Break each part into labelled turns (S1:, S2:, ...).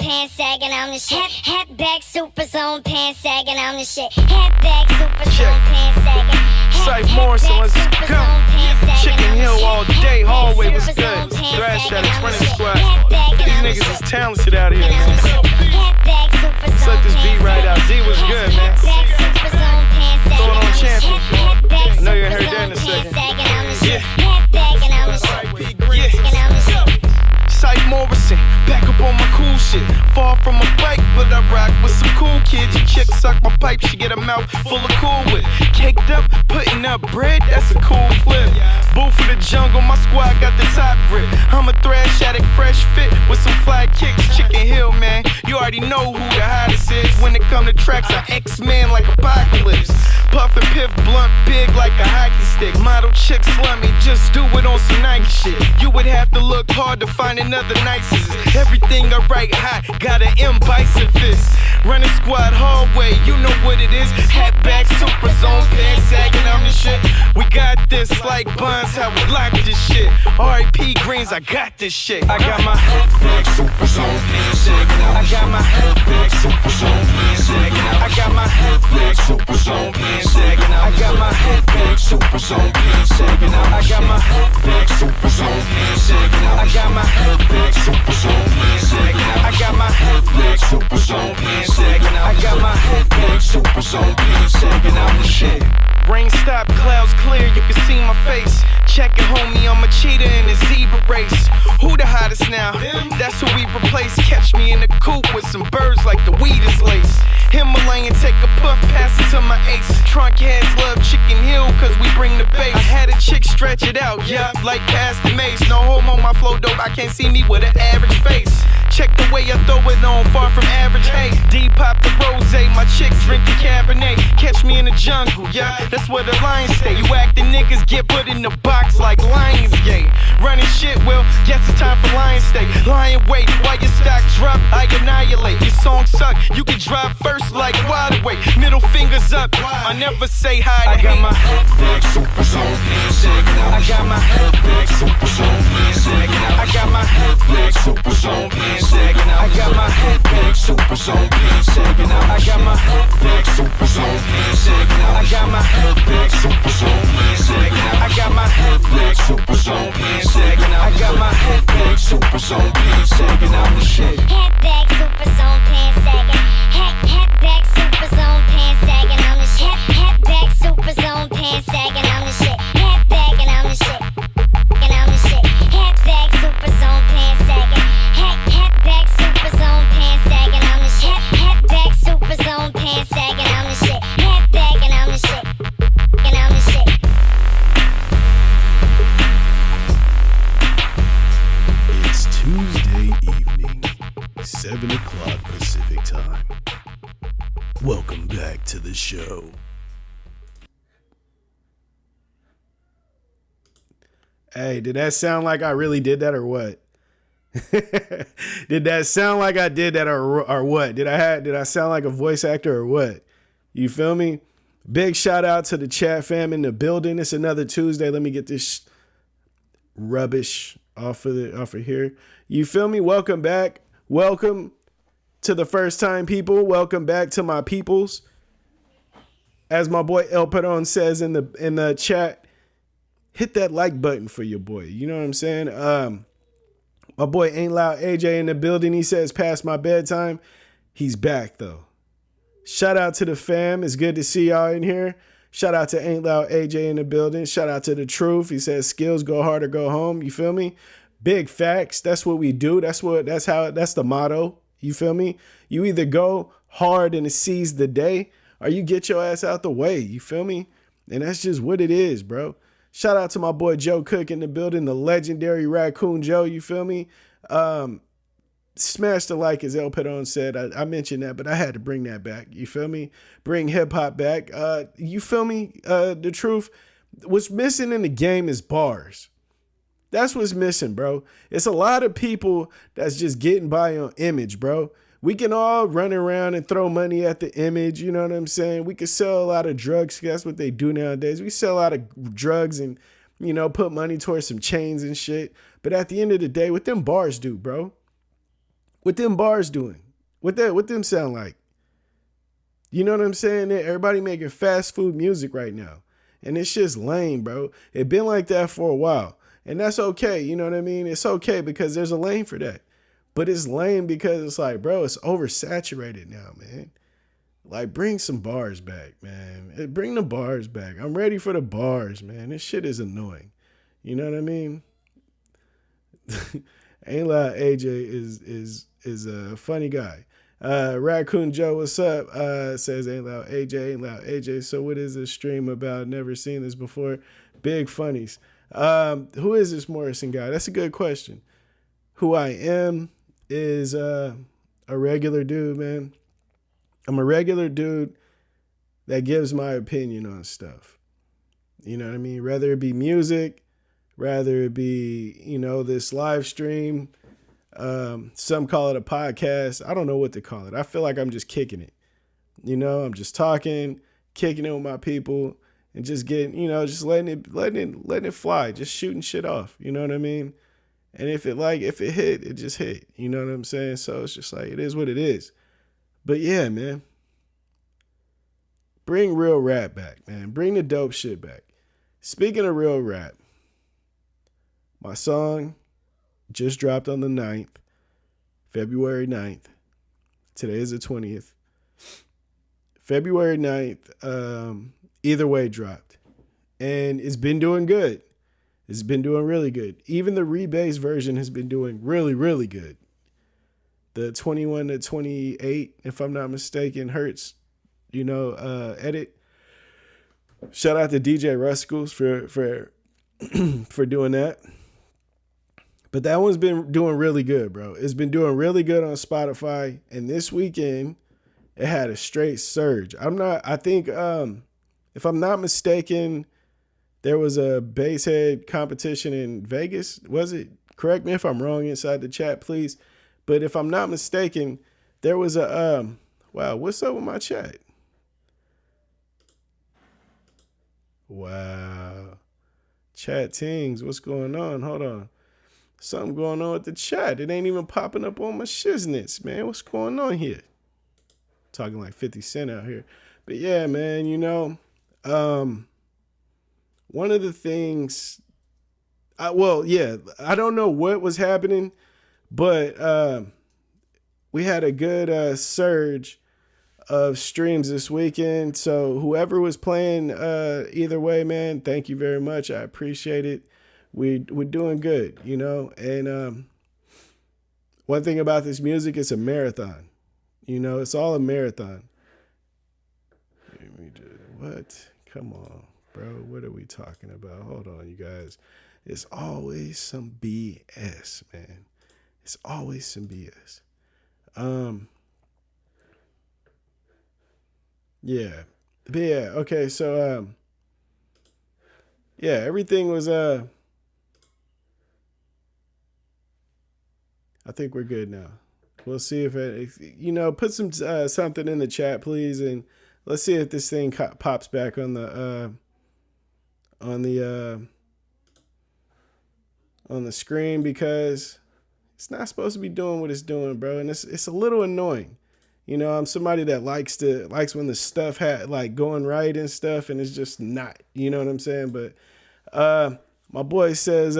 S1: pants sagging, I'm the shit. Hat back, super zone, pants sagging, I'm the shit. Hat back, super zone, pants sagging.
S2: Psyph, Morrison, let's go. Chicken Hill all day, hallway was good. Thrash Addicts, running squad. These niggas is talented out here, man. Let's let this beat right out. D was good, man. Going on champion. I know you heard that in a second. Yeah. Psyph Morrison, back up on my cool shit. Far from a bike, but I rock with some cool kids. Your chick suck my pipe, she get a mouth full of Cool Whip. Caked up, putting up bread, that's a cool flip. Boo for the jungle, my squad got the top grip. I'm a thrash addict, fresh fit with some fly kicks. Chicken Hill, man, you already know who the hottest is. When it come to tracks, I X-Man like Apocalypse. Puff and piff, blunt, big like a hockey stick. Model chick slummy, just do it on some Nike shit. You would have to look hard to find another nicest. Everything I write hot, got an M bison fist. Running squad hallway, you know what it is. Hat back, super zone, pants sagging, I'm the shit. We got this like buns, how we lock this shit. R.I.P. Greens, I got this shit. I got my hat back, super zone, pants sagging, I got my hat back, super zone, pants sagging. I got my hat back, super zone, pants sagging. I got my hat back, super zone, pants sagging. I got my hat back, super zone, pants sagging. I got my hat back, super zone, pants sagging. I got my hat back, super zone, pants sagging. I got my hat back, super zone, pants sagging. I'm the shit. Rain stop, clouds clear, you can see my face. Check it, homie, I'm a cheetah in a zebra race. Who the hottest now? That's who we replace. Catch me in the coop with some birds like the weed is lace. Himalayan, take a puff, pass it to my ace. Trunk heads love Chicken Hill, cause we bring the bass. I had a chick stretch it out, yeah, like past the mace. No homo, my flow dope, I can't see me with an average face. Check the way I throw it on, far from average, hey. D-pop the rose, my chicks drink the Cabernet. Catch me in the jungle, yeah, that's where the lions stay. You acting niggas get put in the box like Lionsgate. Running shit, well, guess it's time for lion stay. Lion wait, while your stock drop, I annihilate. Your song suck, you can drop first like wide away. Middle fingers up, I never say hi to I got my hat back, super zone, pants sagging. I got my hat back, super zone, pants sagging. I got my hat back, super zone, pants sagging. I got my hat back, super zone, pants sagging. I got my hat back, super zone, pants sagging. I got my hat back, super zone, pants sagging. I got my hat back, super zone, pants sagging. I got my hat back, super zone, pants sagging. I'm the shit.
S1: Hat back, super zone, pants sagging. Hat back, super zone, pants sagging. I'm the shit. Hat back, super zone, pants sagging. I'm the shit. Hat back, and I'm the shit. And I'm the shit. Hat back, super zone, pants sagging. Hat back, super zone, pants sagging. I'm the shit. Hat back, super zone, pants sagging. I'm the shit. Hat back, and I'm the shit. And I'm the shit.
S3: It's Tuesday evening, 7 o'clock Pacific time. Welcome back to the show. Hey, did that sound like I really did that or what? Did that sound like I did that or what? Did I sound like a voice actor or what? You feel me? Big shout out to the chat fam in the building. It's another Tuesday. Let me get this rubbish off of here. You feel me? Welcome back. Welcome to the first time people. Welcome back to my peoples. As my boy El Peron says in the chat, hit that like button for your boy. You know what I'm saying? My boy Ain't Loud AJ in the building. He says past my bedtime. He's back though. Shout out to the fam. It's good to see y'all in here. Shout out to Ain't Loud AJ in the building. Shout out to The Truth. He says skills go hard or go home. You feel me? Big facts. That's what we do. That's the motto. You feel me? You either go hard and seize the day or you get your ass out the way. You feel me? And that's just what it is, bro. Shout out to my boy Joe Cook in the building, the legendary Raccoon Joe. You feel me? Smash the like, as El Pedon said. I mentioned that, but I had to bring that back. You feel me? Bring hip hop back. You feel me? The truth. What's missing in the game is bars. That's what's missing, bro. It's a lot of people that's just getting by on image, bro. We can all run around and throw money at the image. You know what I'm saying? We could sell a lot of drugs. That's what they do nowadays. We sell a lot of drugs and, you know, put money towards some chains and shit. But at the end of the day, what them bars do, bro? What them bars doing? What them sound like? You know what I'm saying? Everybody making fast food music right now. And it's just lame, bro. It been like that for a while. And that's okay. You know what I mean? It's okay because there's a lane for that. But it's lame because it's like, bro, it's oversaturated now, man. Like, bring some bars back, man. Bring the bars back. I'm ready for the bars, man. This shit is annoying. You know what I mean? Ain't lie, AJ is a funny guy. Raccoon Joe, what's up? Says ain't loud AJ, ain't loud AJ. So what is this stream about? Never seen this before. Big funnies. Who is this Morrison guy? That's a good question. Who I am is a regular dude, man. I'm a regular dude that gives my opinion on stuff. You know what I mean? Rather it be music, rather it be, this live stream. Some call it a podcast. I don't know what to call it. I feel like I'm just kicking it. I'm just talking, kicking it with my people, and just getting, just letting it fly, just shooting shit off. You know what I mean? And if it hit, it just hit. You know what I'm saying? So it's just like, it is what it is. But yeah, man. Bring real rap back, man. Bring the dope shit back. Speaking of real rap, my song just dropped on the 9th, February 9th. Today is the 20th. February 9th, Either Way dropped. And it's been doing good. It's been doing really good. Even the rebase version has been doing really, really good. The 21 to 28, if I'm not mistaken, hertz, edit. Shout out to DJ Ruscals for doing that. But that one's been doing really good, bro. It's been doing really good on Spotify. And this weekend, it had a straight surge. I think, if I'm not mistaken, there was a bass head competition in Vegas. Was it? Correct me if I'm wrong inside the chat, please. But if I'm not mistaken, there was a, wow, what's up with my chat? Wow. Chat tings, what's going on? Hold on. Something going on with the chat. It ain't even popping up on my shiznits, man. What's going on here? Talking like 50 Cent out here. But yeah, man, one of the things, I don't know what was happening, but we had a good surge of streams this weekend. So whoever was playing Either Way, man, thank you very much. I appreciate it. We're doing good, and one thing about this music, it's a marathon. It's all a marathon. What? Come on, bro. What are we talking about? Hold on, you guys. It's always some BS, man. It's always some BS. Yeah. But yeah, okay, so everything was I think we're good now. We'll see if it, put some something in the chat, please, and let's see if this thing pops back on the screen, because it's not supposed to be doing what it's doing, bro, and it's a little annoying. I'm somebody that likes when the stuff going right and stuff, and it's just not. You know what I'm saying? But my boy says,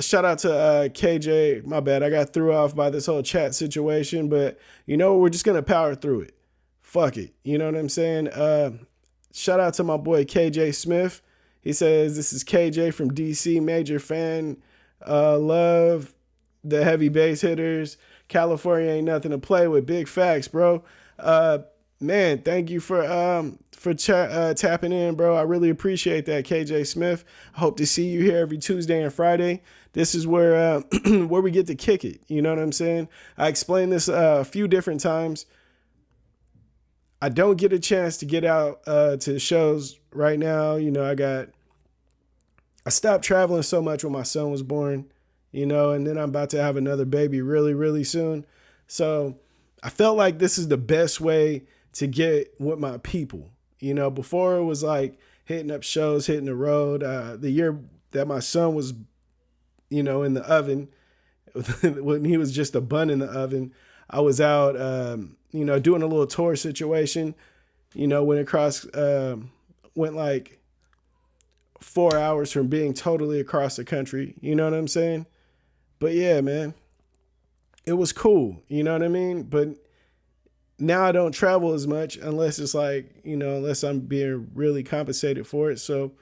S3: shout out to KJ. My bad, I got threw off by this whole chat situation, but we're just gonna power through it. Fuck it. You know what I'm saying? Shout out to my boy KJ Smith. He says, this is KJ from DC, major fan. Love the heavy bass hitters. California ain't nothing to play with. Big facts, bro. Man, thank you for tapping in, bro. I really appreciate that, KJ Smith. I hope to see you here every Tuesday and Friday. This is where where we get to kick it. You know what I'm saying? I explained this a few different times. I don't get a chance to get out to shows right now. I stopped traveling so much when my son was born, and then I'm about to have another baby really, really soon. So I felt like this is the best way to get with my people. Before it was like hitting up shows, hitting the road. The year that my son was, in the oven, when he was just a bun in the oven. I was out, doing a little tour situation, went across, went like 4 hours from being totally across the country. You know what I'm saying? But yeah, man, it was cool. You know what I mean? But now I don't travel as much unless it's like, unless I'm being really compensated for it. So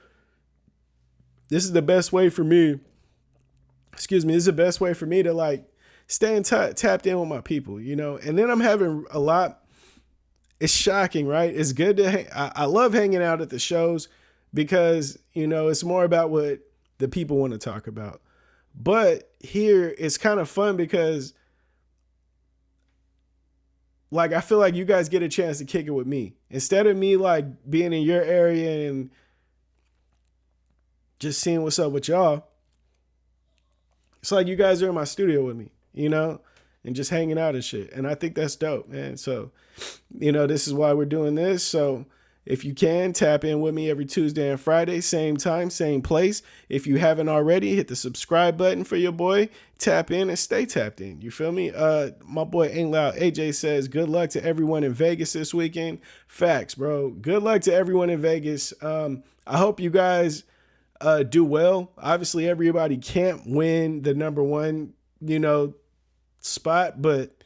S3: this is the best way for me. This is the best way for me to like stay tapped in with my people, and then I'm having a lot. It's shocking, right? It's good to I love hanging out at the shows because, it's more about what the people want to talk about. But here it's kind of fun because like, I feel like you guys get a chance to kick it with me instead of me like being in your area and just seeing what's up with y'all. It's like you guys are in my studio with me, and just hanging out and shit. And I think that's dope, man. So, this is why we're doing this. So if you can, tap in with me every Tuesday and Friday, same time, same place. If you haven't already, hit the subscribe button for your boy. Tap in and stay tapped in. You feel me? My boy Ain't Loud AJ says, good luck to everyone in Vegas this weekend. Facts, bro. Good luck to everyone in Vegas. I hope you guys do well. Obviously, everybody can't win the number one, spot, but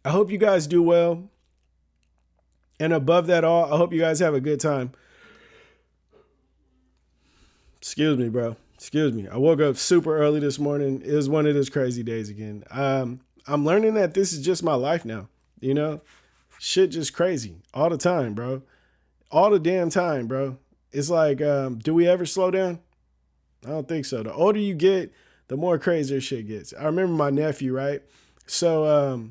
S3: I hope you guys do well. And above that all, I hope you guys have a good time. Excuse me, bro. Excuse me. I woke up super early this morning. It was one of those crazy days again. I'm learning that this is just my life now. Shit just crazy all the time, bro. All the damn time, bro. It's like, do we ever slow down? I don't think so. The older you get, the more crazier shit gets. I remember my nephew, right? So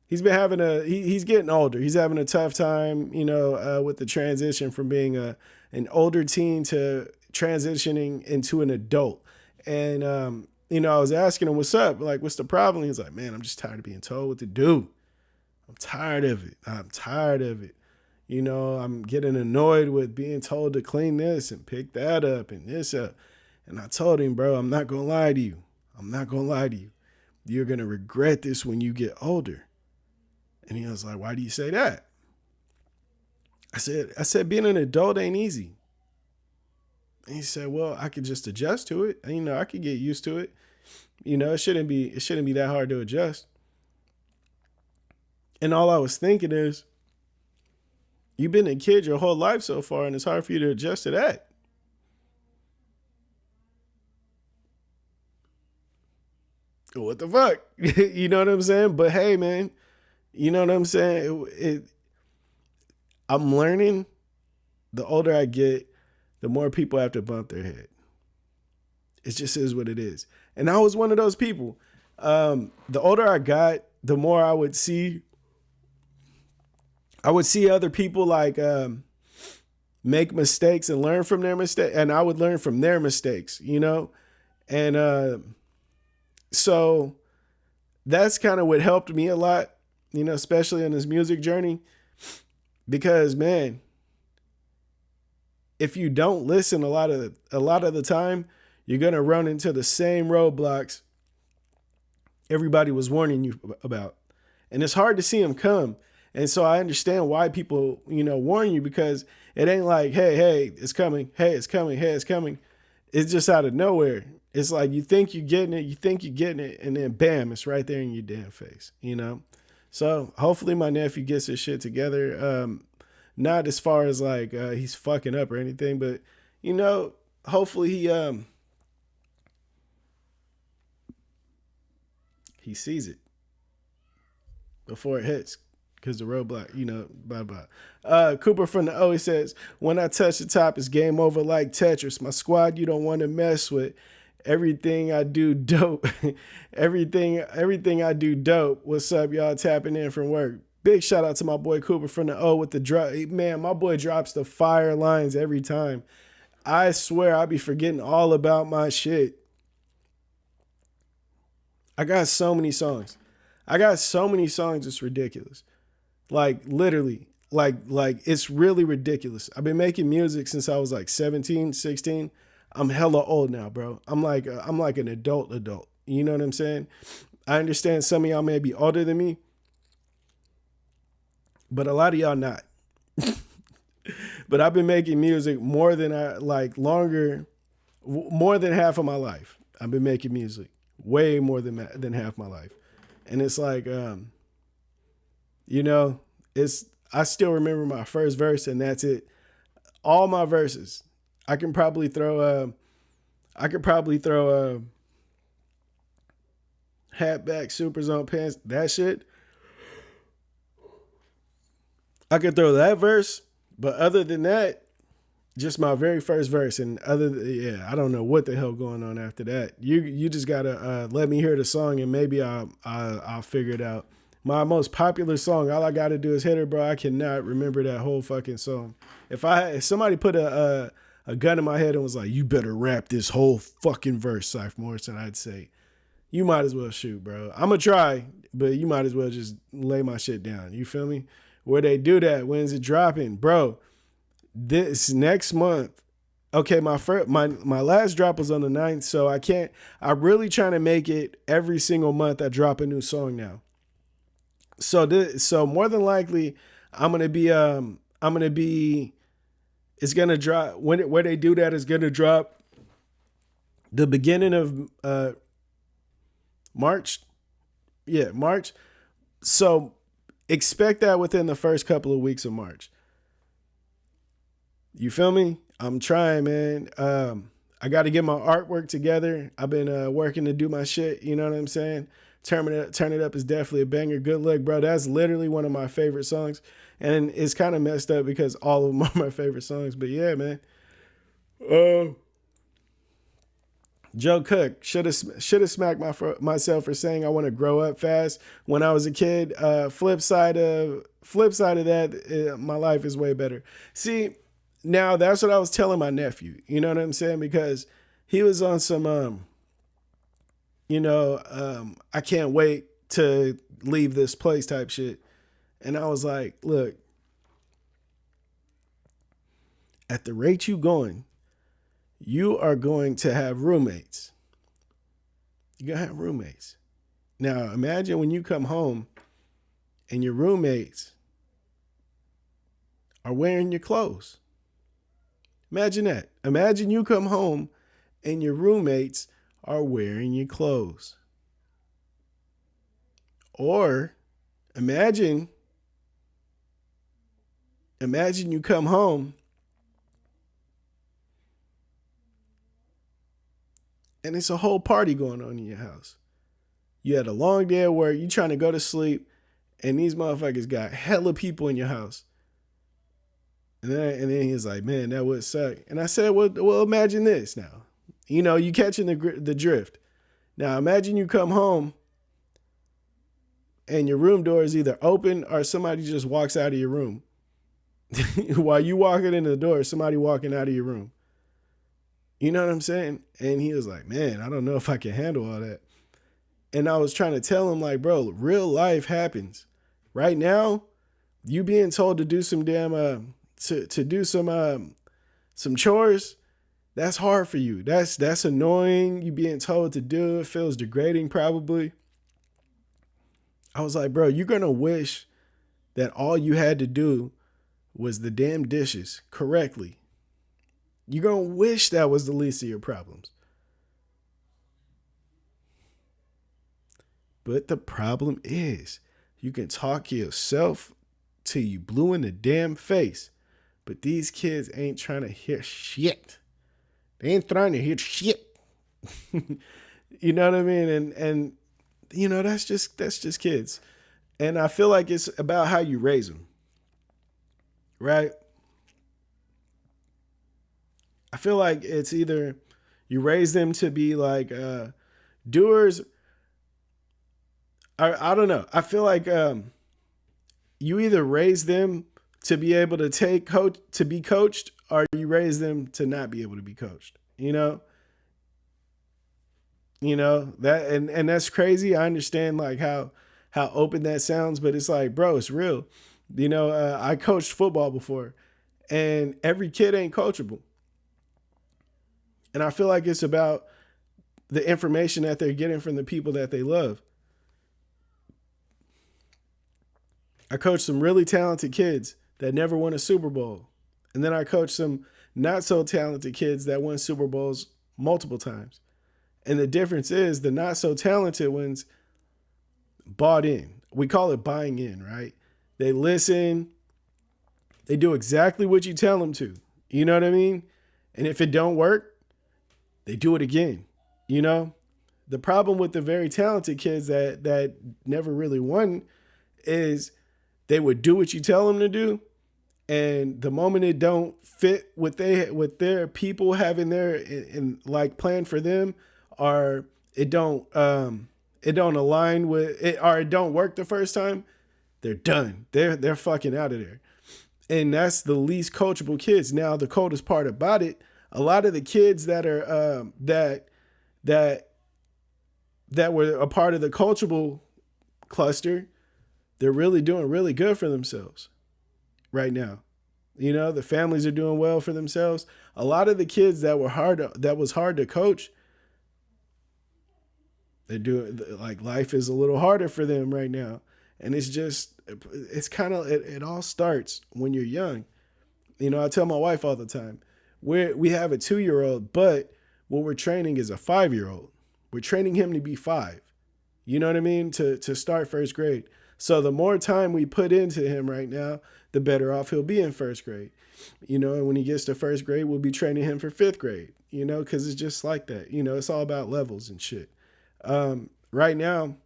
S3: he's been having he's getting older. He's having a tough time, with the transition from being an older teen to transitioning into an adult. And, I was asking him, what's up? Like, what's the problem? He's like, man, I'm just tired of being told what to do. I'm tired of it. I'm getting annoyed with being told to clean this and pick that up and this up. And I told him, bro, I'm not going to lie to you. You're going to regret this when you get older. And he was like, why do you say that? I said, being an adult ain't easy. And he said, well, I could just adjust to it. And, I could get used to it. It shouldn't be that hard to adjust. And all I was thinking is, you've been a kid your whole life so far, and it's hard for you to adjust to that. What the fuck? You know what I'm saying? But hey, man, you know what I'm saying? I'm learning the older I get, the more people have to bump their head. It just is what it is. And I was one of those people. The older I got, the more I would see other people like make mistakes and learn from their mistakes. And I would learn from their mistakes, And so that's kind of what helped me a lot, especially on this music journey. Because, man, if you don't listen a lot of the time, you're going to run into the same roadblocks everybody was warning you about. And it's hard to see them come. And so I understand why people, warn you, because it ain't like, hey, it's coming. Hey, it's coming. Hey, it's coming. It's just out of nowhere. It's like you think you're getting it, and then bam, it's right there in your damn face, So hopefully my nephew gets his shit together. Not as far as like he's fucking up or anything, but hopefully he sees it before it hits. Because the roadblock, blah, blah. Cooper from the O, he says, when I touch the top, it's game over like Tetris. My squad, you don't want to mess with. Everything I do dope. everything I do dope. What's up, y'all tapping in from work? Big shout out to my boy Cooper from the O with the drop. Man, my boy drops the fire lines every time. I swear I be forgetting all about my shit. I got so many songs. It's ridiculous. Like literally, like it's really ridiculous. I've been making music since I was like 17, 16. I'm hella old now, bro. I'm like an adult. You know what I'm saying? I understand some of y'all may be older than me, but a lot of y'all not. But I've been making music more than more than half of my life. I've been making music way more than half my life. And it's like, I still remember my first verse and that's it. All my verses, I could probably throw hat back, super zone pants, that shit. I could throw that verse, but other than that, just my very first verse. And I don't know what the hell going on after that. You just gotta let me hear the song and maybe I'll figure it out. My most popular song, all I gotta do is hit it, bro. I cannot remember that whole fucking song. If somebody put a gun in my head and was like, "You better rap this whole fucking verse, Psyph Morrison," I'd say, "You might as well shoot, bro. I'm gonna try, but you might as well just lay my shit down." You feel me? Where they do that? When's it dropping, bro? This next month. Okay, my last drop was on the 9th, so I'm really trying to make it every single month I drop a new song now. So more than likely it's gonna drop where they do that is gonna drop the beginning of March. Yeah, March. So expect that within the first couple of weeks of March. You feel me? I'm trying, man. I got to get my artwork together. I've been working to do my shit. You know what I'm saying? Turn It Up is definitely a banger. Good luck, bro. That's literally one of my favorite songs. And it's kind of messed up because all of them are my favorite songs. But yeah, man. Joe Cook should have smacked myself for saying I want to grow up fast when I was a kid. Flip side of that, my life is way better. See, now that's what I was telling my nephew. You know what I'm saying? Because he was on some, I can't wait to leave this place type shit. And I was like, look, at the rate you going, you are going to have roommates. You're going to have roommates. Now, imagine when you come home and your roommates are wearing your clothes. Imagine that. Imagine you come home and your roommates are wearing your clothes. Or imagine you come home and it's a whole party going on in your house. You had a long day at work, you trying to go to sleep, and these motherfuckers got hella people in your house. And then he's like, man, that would suck. And I said, well, imagine this now. You know, you catching the drift. Now, imagine you come home and your room door is either open or somebody just walks out of your room. While you walking in the door, somebody walking out of your room. You know what I'm saying? And he was like, man, I don't know if I can handle all that. And I was trying to tell him, like, bro, real life happens. Right now, you being told to do some damn to do some chores, that's hard for you. That's annoying. You being told to do it feels degrading probably. I was like, bro, you're gonna wish that all you had to do was the damn dishes correctly. You're gonna wish that was the least of your problems. But the problem is, you can talk yourself till you blue in the damn face. But these kids ain't trying to hear shit. They ain't trying to hear shit. You know what I mean? And you know, that's just kids. And I feel like it's about how you raise them. Right? I feel like it's either you raise them to be like doers. I don't know. I feel like you either raise them to be able to be coached, or you raise them to not be able to be coached. You know that, and that's crazy. I understand like how open that sounds, but it's like, bro, it's real. You know, I coached football before, and every kid ain't coachable. And I feel like it's about the information that they're getting from the people that they love. I coached some really talented kids that never won a Super Bowl. And then I coached some not so talented kids that won Super Bowls multiple times. And the difference is the not so talented ones bought in. We call it buying in, right? They listen. They do exactly what you tell them to. You know what I mean? And if it don't work, they do it again. You know? The problem with the very talented kids that never really won is they would do what you tell them to do. And the moment it don't fit what their people have in there in like plan for them, or it don't align with it, or it don't work the first time, they're done. They're fucking out of there. And that's the least coachable kids. Now, the coldest part about it, a lot of the kids that are that were a part of the coachable cluster, they're really doing really good for themselves right now. You know, the families are doing well for themselves. A lot of the kids that was hard to coach, they're doing, like, life is a little harder for them right now. And it's kind of, it all starts when you're young. You know, I tell my wife all the time, we have a 2-year-old, but what we're training is a 5-year-old. We're training him to be 5. You know what I mean? To start first grade. So the more time we put into him right now, the better off he'll be in first grade. You know, and when he gets to first grade, we'll be training him for 5th grade, you know, because it's just like that. You know, it's all about levels and shit. Right now,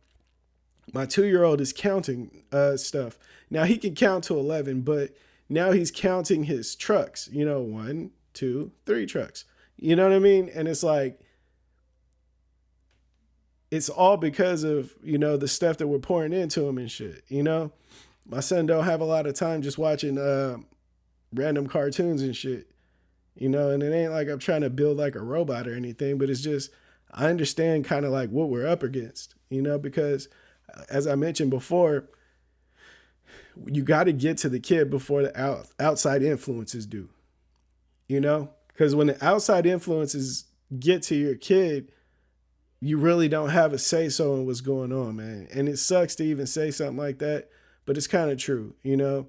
S3: my 2-year-old is counting stuff. Now, he can count to 11, but now he's counting his trucks, you know, 1, 2, 3 trucks. You know what I mean? And it's like, it's all because of, you know, the stuff that we're pouring into him and shit, you know? My son don't have a lot of time just watching random cartoons and shit, you know? And it ain't like I'm trying to build like a robot or anything, but it's just, I understand kind of like what we're up against, you know? Because as I mentioned before, you got to get to the kid before the outside influences do, you know? Because when the outside influences get to your kid, you really don't have a say-so in what's going on, man. And it sucks to even say something like that, but it's kind of true, you know?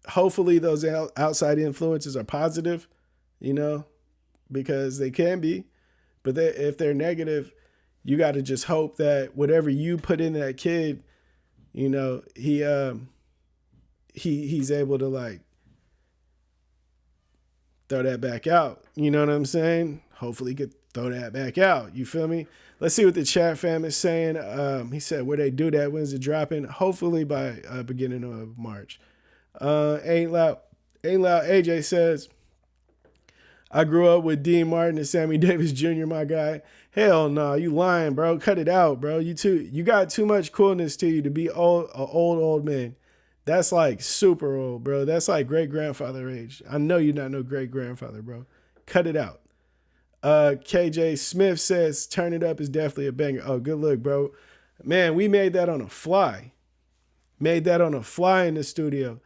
S3: Hopefully those outside influences are positive, you know, because they can be. But if they're negative, you got to just hope that whatever you put in that kid, you know, he's able to, like, throw that back out. You know what I'm saying? Hopefully he could throw that back out. You feel me? Let's see what the chat fam is saying. He said, where they do that, when's it dropping? Hopefully by beginning of March. Ain't loud. AJ says, I grew up with Dean Martin and Sammy Davis Jr., my guy. Hell no, you lying, bro. Cut it out, bro. You got too much coolness to you to be old man. That's like super old, bro. That's like great-grandfather age. I know you're not no great-grandfather, bro. Cut it out. KJ Smith says, turn it up is definitely a banger. Oh, good look, bro. Man, we made that on a fly. Made that on a fly in the studio.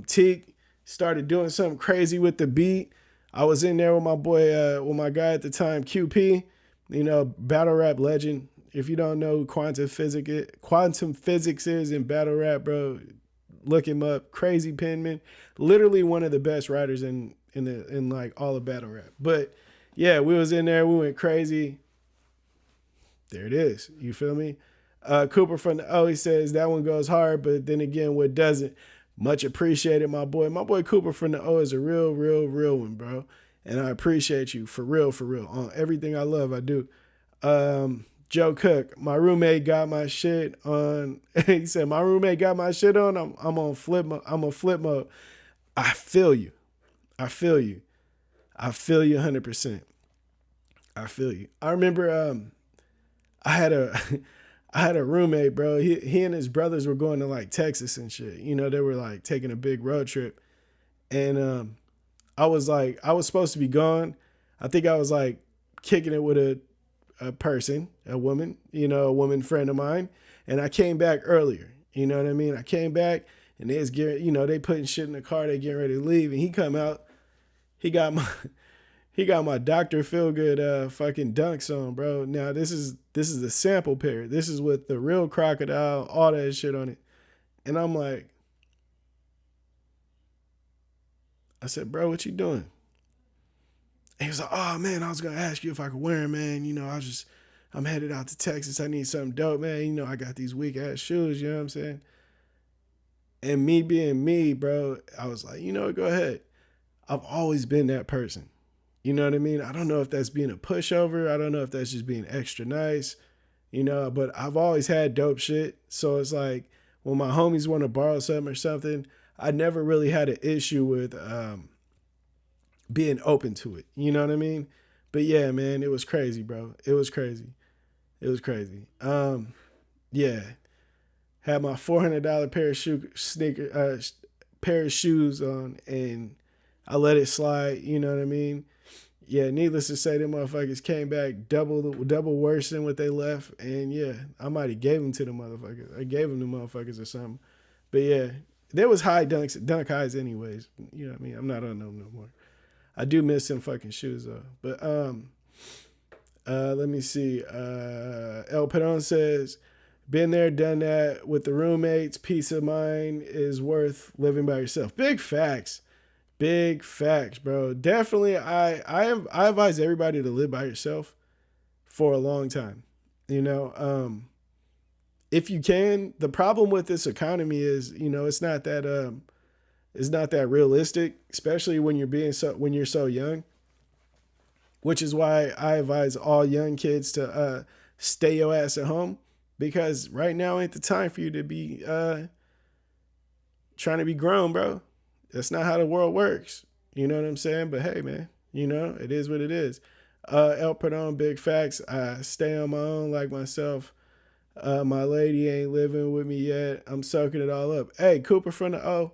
S3: Teak started doing something crazy with the beat. I was in there with my boy, with my guy at the time, QP, you know, battle rap legend. If you don't know who quantum physics is in battle rap, bro, look him up. Crazy penman, literally one of the best writers in like all of battle rap. But yeah, we was in there, we went crazy. There it is. You feel me? Cooper from the O, he says that one goes hard, but then again, what doesn't? Much appreciated, my boy. My boy Cooper from the O is a real one, bro. And I appreciate you for real. On everything I love, I do. Joe Cook, my roommate got my shit on. He said, my roommate got my shit on. I'm on flip mode. I'm on flip mode. I feel you. 100%. I feel you. I remember I had a roommate, bro. He and his brothers were going to like Texas and shit. You know, they were like taking a big road trip. And I was supposed to be gone. I think I was like kicking it with a person, a woman, you know, a woman friend of mine. And I came back earlier. You know what I mean? I came back and they was getting, you know, they putting shit in the car, they getting ready to leave. And he come out, he got He got my Dr. Feelgood fucking dunks on, bro. Now this is the sample pair. This is with the real crocodile, all that shit on it. And I'm like, I said, bro, what you doing? And he was like, oh man, I was gonna ask you if I could wear them, man. You know, I'm headed out to Texas. I need something dope, man. You know, I got these weak ass shoes, you know what I'm saying? And me being me, bro, I was like, you know what, go ahead. I've always been that person. You know what I mean? I don't know if that's being a pushover. I don't know if that's just being extra nice, you know, but I've always had dope shit. So it's like when my homies want to borrow something or something, I never really had an issue with being open to it. You know what I mean? But yeah, man, it was crazy, bro. It was crazy. It was crazy. Yeah. Had my $400 pair of shoes on, and I let it slide. You know what I mean? Yeah. Needless to say, them motherfuckers came back double worse than what they left. And yeah, I might have gave them to the motherfuckers. I gave them to motherfuckers or something. But yeah, there was dunk highs anyways. You know what I mean? I'm not on them no more. I do miss them fucking shoes though. But let me see. El Peron says, been there, done that with the roommates. Peace of mind is worth living by yourself. Big facts. Big facts, bro. Definitely, I advise everybody to live by yourself for a long time. You know, if you can. The problem with this economy is, you know, it's not that realistic, especially when you're so young. Which is why I advise all young kids to stay your ass at home, because right now ain't the time for you to be trying to be grown, bro. That's not how the world works. You know what I'm saying? But hey, man, you know, it is what it is. El Perdon, big facts. I stay on my own like myself. My lady ain't living with me yet. I'm soaking it all up. Hey, Cooper from the O,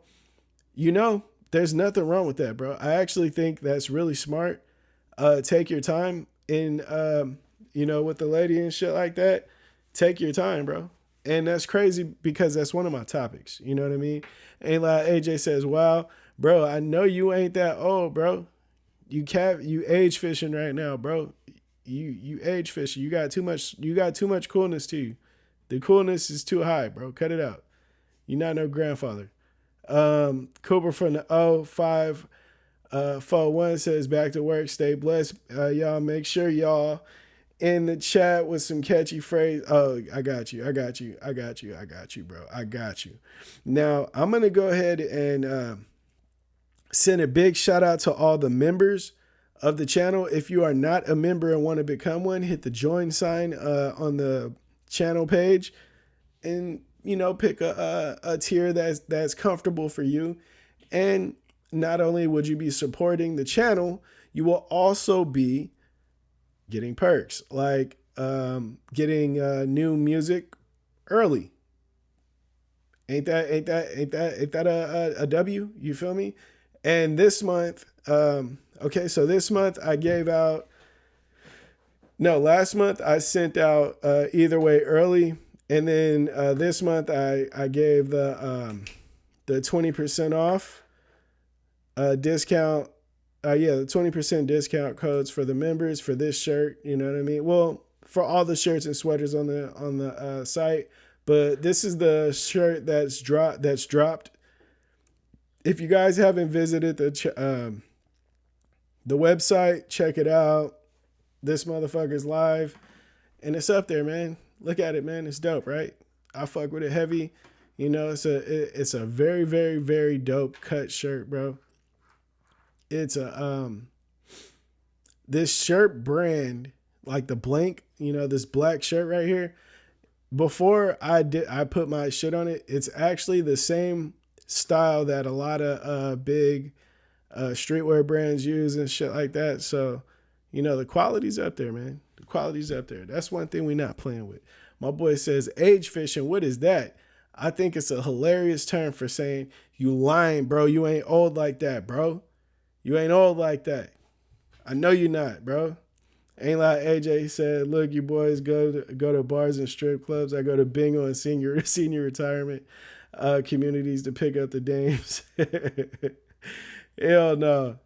S3: you know, there's nothing wrong with that, bro. I actually think that's really smart. Take your time in, you know, with the lady and shit like that. Take your time, bro. And that's crazy because that's one of my topics. You know what I mean? Ain't like AJ says, wow, bro, I know you ain't that old, bro. You age fishing right now, bro. You age fishing. You got too much coolness to you. The coolness is too high, bro. Cut it out. You're not no grandfather. Cooper from the 0541 says, back to work, stay blessed. Y'all make sure y'all in the chat with some catchy phrase. Oh, I got you, bro. I got you. Now, I'm going to go ahead and send a big shout out to all the members of the channel. If you are not a member and want to become one, hit the join sign on the channel page and, you know, pick a tier that's comfortable for you. And not only would you be supporting the channel, you will also be getting perks like getting new music early. Ain't that a W? You feel me? And this month, okay, so this month I gave out. No, last month I sent out Either Way early, and then this month I gave the 20% off discount. The 20% discount codes for the members for this shirt. You know what I mean? Well, for all the shirts and sweaters on the site, but this is the shirt that's dropped. If you guys haven't visited the website, check it out. This motherfucker's live, and it's up there, man. Look at it, man. It's dope, right? I fuck with it heavy. You know, it's a very, very, very dope cut shirt, bro. It's this shirt brand, like the blank, you know, this black shirt right here. Before I put my shit on it, it's actually the same style that a lot of big streetwear brands use and shit like that. So, you know, the quality's up there, man. The quality's up there. That's one thing we're not playing with. My boy says, age fishing, what is that? I think it's a hilarious term for saying, you lying, bro. You ain't old like that, bro. You ain't old like that. I know you're not, bro. Ain't like AJ said, look, you boys go to bars and strip clubs. I go to bingo and senior retirement communities to pick up the dames. Hell no.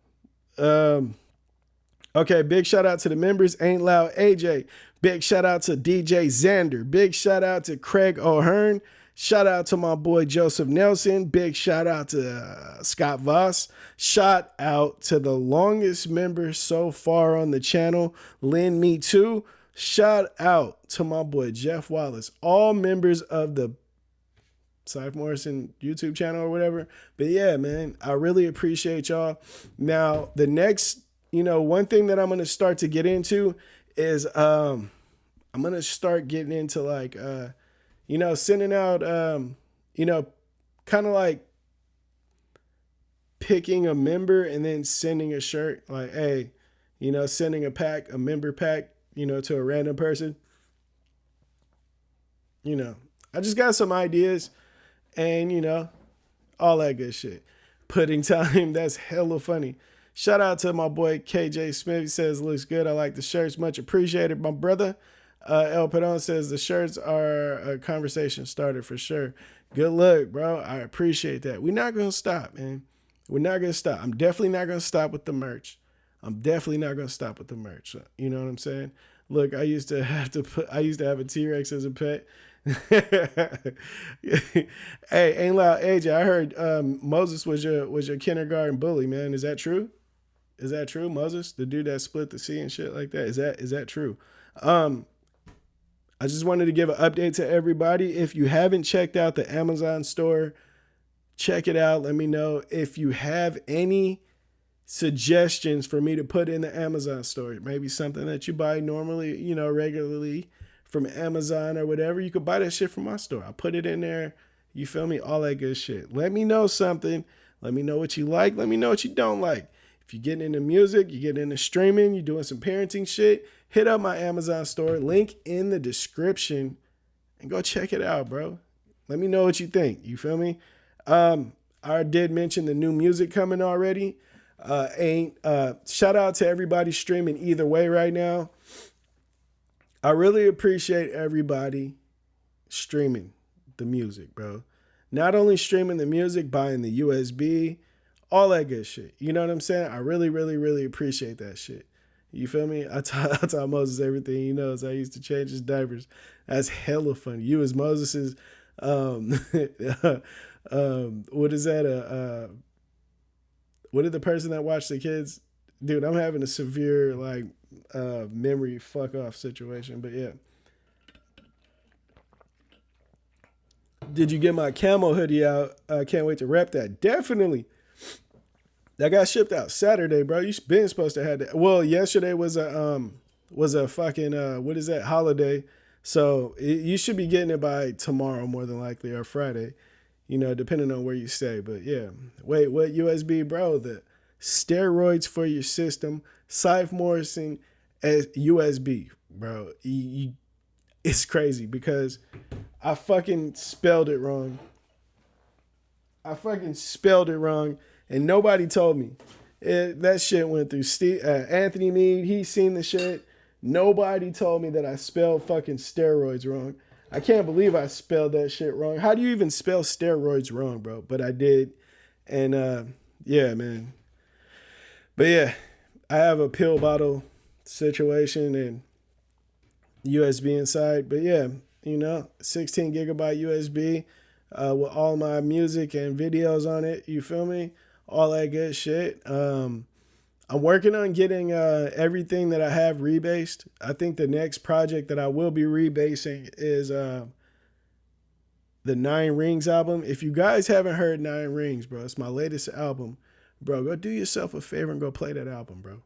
S3: Okay, big shout out to the members. Ain't Loud AJ. Big shout out to DJ Xander. Big shout out to Craig O'Hearn. Shout out to my boy Joseph Nelson. Big shout out to Scott Voss. Shout out to the longest member so far on the channel, Lynn Me Too. Shout out to my boy Jeff Wallace. All members of the Psyph Morrison YouTube channel or whatever. But yeah, man, I really appreciate y'all. Now, the next, one thing that I'm going to start to get into is I'm going to start getting into like, sending out, kind of like picking a member and then sending a shirt. Like, hey, sending a member pack, to a random person. I just got some ideas and, all that good shit. Pudding time, that's hella funny. Shout out to my boy KJ Smith. He says, looks good. I like the shirts. Much appreciated, my brother. El Padon says the shirts are a conversation starter for sure. Good luck, bro. I appreciate that. We're not going to stop, man. We're not going to stop. I'm definitely not going to stop with the merch. You know what I'm saying? Look, I used to have a T-Rex as a pet. Hey, Ain't Loud AJ, I heard Moses was your kindergarten bully, man. Is that true? Is that true, Moses? The dude that split the sea and shit like that? Is that true? I just wanted to give an update to everybody. If you haven't checked out the Amazon store, check it out. Let me know if you have any suggestions for me to put in the Amazon store. Maybe something that you buy normally, regularly from Amazon or whatever. You could buy that shit from my store. I put it in there. You feel me? All that good shit. Let me know something. Let me know what you like. Let me know what you don't like. If you're getting into music, you're getting into streaming, you're doing some parenting shit, hit up my Amazon store. Link in the description and go check it out, bro. Let me know what you think. You feel me? I did mention the new music coming already. Shout out to everybody streaming either way right now. I really appreciate everybody streaming the music, bro. Not only streaming the music, buying the USB, all that good shit. You know what I'm saying? I really, really, really appreciate that shit. You feel me? I taught Moses everything he knows. I used to change his diapers. That's hella funny. You as Moses's, what is that? What did the person that watched the kids? Dude, I'm having a severe memory fuck off situation, but yeah. Did you get my camo hoodie out? I can't wait to rep that. Definitely. That got shipped out Saturday, bro. You been supposed to have that. Well, yesterday was a fucking holiday. So you should be getting it by tomorrow, more than likely, or Friday. Depending on where you stay. But yeah. Wait, what USB, bro? The steroids for your system. Psyph Morrison as USB, bro. It's crazy because I fucking spelled it wrong. And nobody told me. That shit went through Anthony Meade. He seen the shit. Nobody told me that I spelled fucking steroids wrong. I can't believe I spelled that shit wrong. How do you even spell steroids wrong, bro? But I did. And yeah, man. But yeah, I have a pill bottle situation and USB inside. But yeah, 16 gigabyte USB with all my music and videos on it. You feel me? All that good shit. I'm working on getting everything that I have rebased. I think the next project that I will be rebasing is the Nine Rings album. If you guys haven't heard Nine Rings, bro, it's my latest album. Bro, go do yourself a favor and go play that album, bro.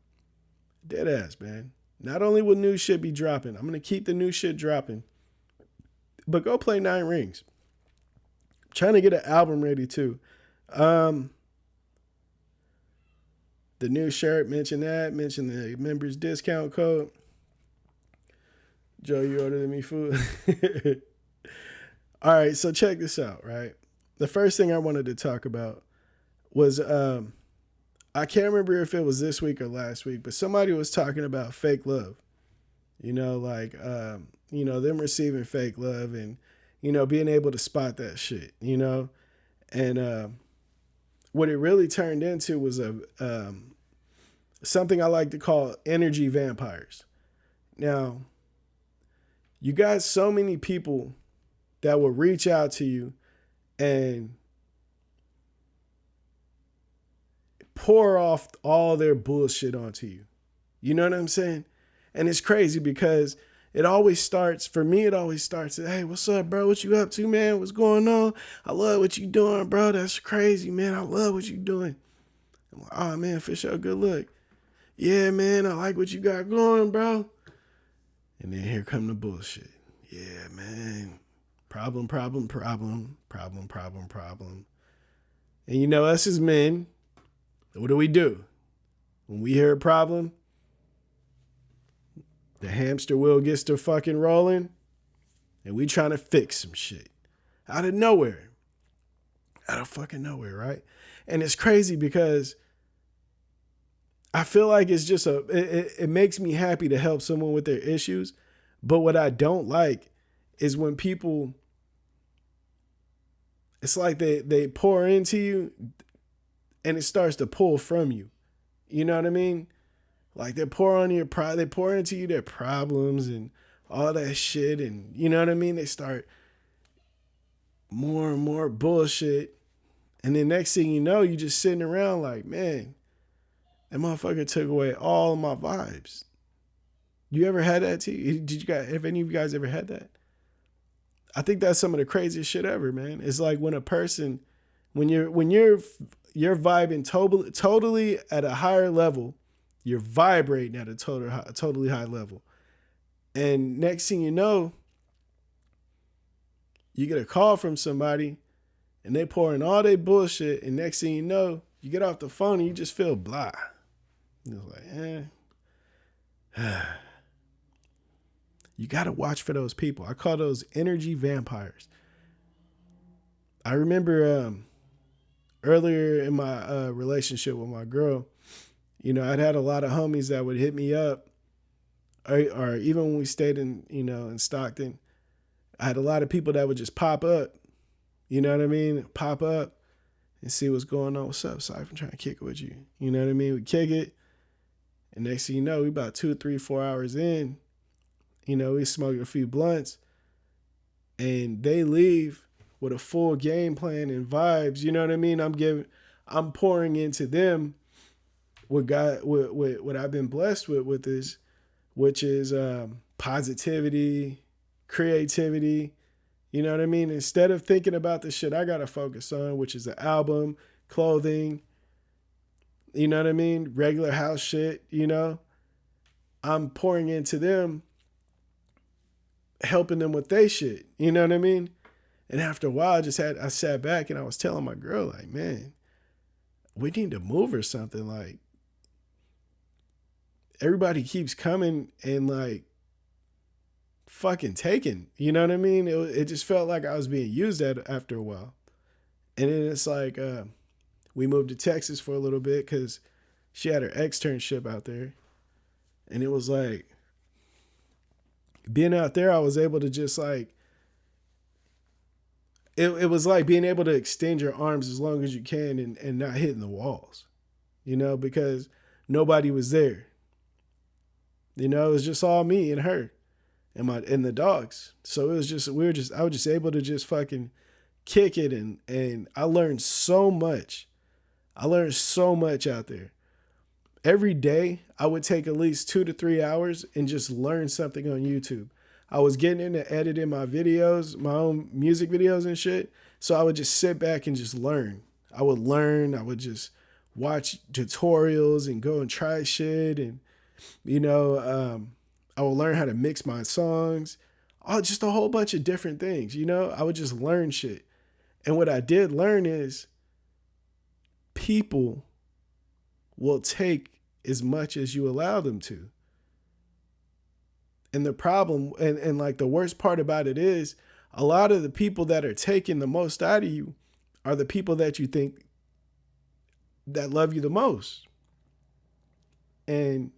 S3: Dead ass, man. Not only will new shit be dropping, I'm going to keep the new shit dropping, but go play Nine Rings. I'm trying to get an album ready too. The new shirt, mention the members discount code. Joe, you ordered me food. All right, so check this out, right? The first thing I wanted to talk about was, I can't remember if it was this week or last week, but somebody was talking about fake love. Them receiving fake love and, being able to spot that shit, And what it really turned into was something I like to call energy vampires. Now, you got so many people that will reach out to you and pour off all their bullshit onto you. You know what I'm saying? And it's crazy because it always starts, for me, it always starts, hey, what's up, bro? What you up to, man? What's going on? I love what you doing, bro. That's crazy, man. I love what you doing. I'm like, oh, man, for sure, good look. Yeah, man, I like what you got going, bro. And then here come the bullshit. Yeah, man. Problem. And you know, us as men, what do? When we hear a problem, the hamster wheel gets to fucking rolling, and we trying to fix some shit. Out of nowhere. Out of fucking nowhere, right? And it's crazy because I feel like it's just it makes me happy to help someone with their issues. But what I don't like is when people, it's like they pour into you and it starts to pull from you. You know what I mean? Like they pour into you their problems and all that shit. And you know what I mean? They start more and more bullshit. And then next thing you know, you just sitting around like, man, that motherfucker took away all of my vibes. You ever had that too? Have any of you guys ever had that? I think that's some of the craziest shit ever, man. It's like when a person, when you're vibing totally at a higher level, you're vibrating at a totally high level. And next thing you know, you get a call from somebody and they pour in all their bullshit. And next thing you know, you get off the phone and you just feel blah. It's like, You got to watch for those people. I call those energy vampires. I remember earlier in my relationship with my girl, you know, I'd had a lot of homies that would hit me up, or even when we stayed in Stockton, I had a lot of people that would just pop up, you know what I mean? Pop up and see what's going on. What's up, Psyph? I'm trying to kick it with you. You know what I mean? We kick it. And next thing you know, we about 2, 3, 4 hours in, you know, we smoke a few blunts and they leave with a full game plan and vibes. You know what I mean? I'm pouring into them what I've been blessed with this, which is positivity, creativity. You know what I mean? Instead of thinking about the shit I got to focus on, which is the album, clothing, you know what I mean? Regular house shit, you know? I'm pouring into them, helping them with their shit. You know what I mean? And after a while, I sat back and I was telling my girl, like, man, we need to move or something. Like, everybody keeps coming and like fucking taking, you know what I mean? It just felt like I was being used after a while. And then it's like, we moved to Texas for a little bit because she had her externship out there. And it was like, being out there, I was able to just like, it was like being able to extend your arms as long as you can and not hitting the walls, you know, because nobody was there. You know, it was just all me and her and the dogs. So it was just, I was just able to just fucking kick it. And I learned so much. I learned so much out there. Every day, I would take at least 2 to 3 hours and just learn something on YouTube. I was getting into editing my videos, my own music videos and shit. So I would just sit back and just learn. I would just watch tutorials and go and try shit. And, you know, I would learn how to mix my songs. Just a whole bunch of different things, you know? I would just learn shit. And what I did learn is people will take as much as you allow them to. And the problem, and like the worst part about it is, a lot of the people that are taking the most out of you are the people that you think that love you the most. And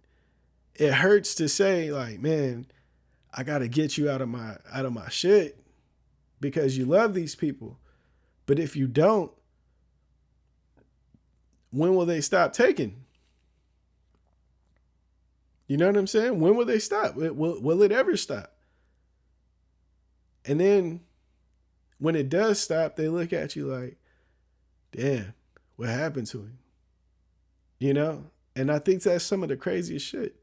S3: it hurts to say, like, man, I gotta get you out of my shit because you love these people. But if you don't, when will they stop taking? You know what I'm saying? When will they stop? Will it ever stop? And then when it does stop, they look at you like, damn, what happened to him? You know? And I think that's some of the craziest shit.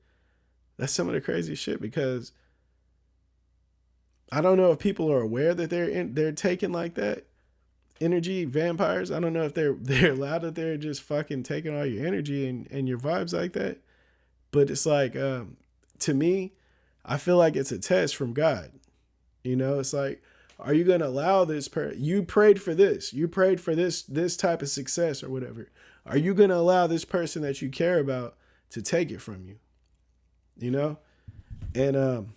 S3: That's some of the craziest shit because I don't know if people are aware that they're taking like that energy vampires. I don't know if they're allowed that they're just fucking taking all your energy and your vibes like that. But it's like, to me, I feel like it's a test from God. You know, it's like, are you going to allow this you prayed for this, you prayed for this type of success or whatever. Are you going to allow this person that you care about to take it from you? You know? And,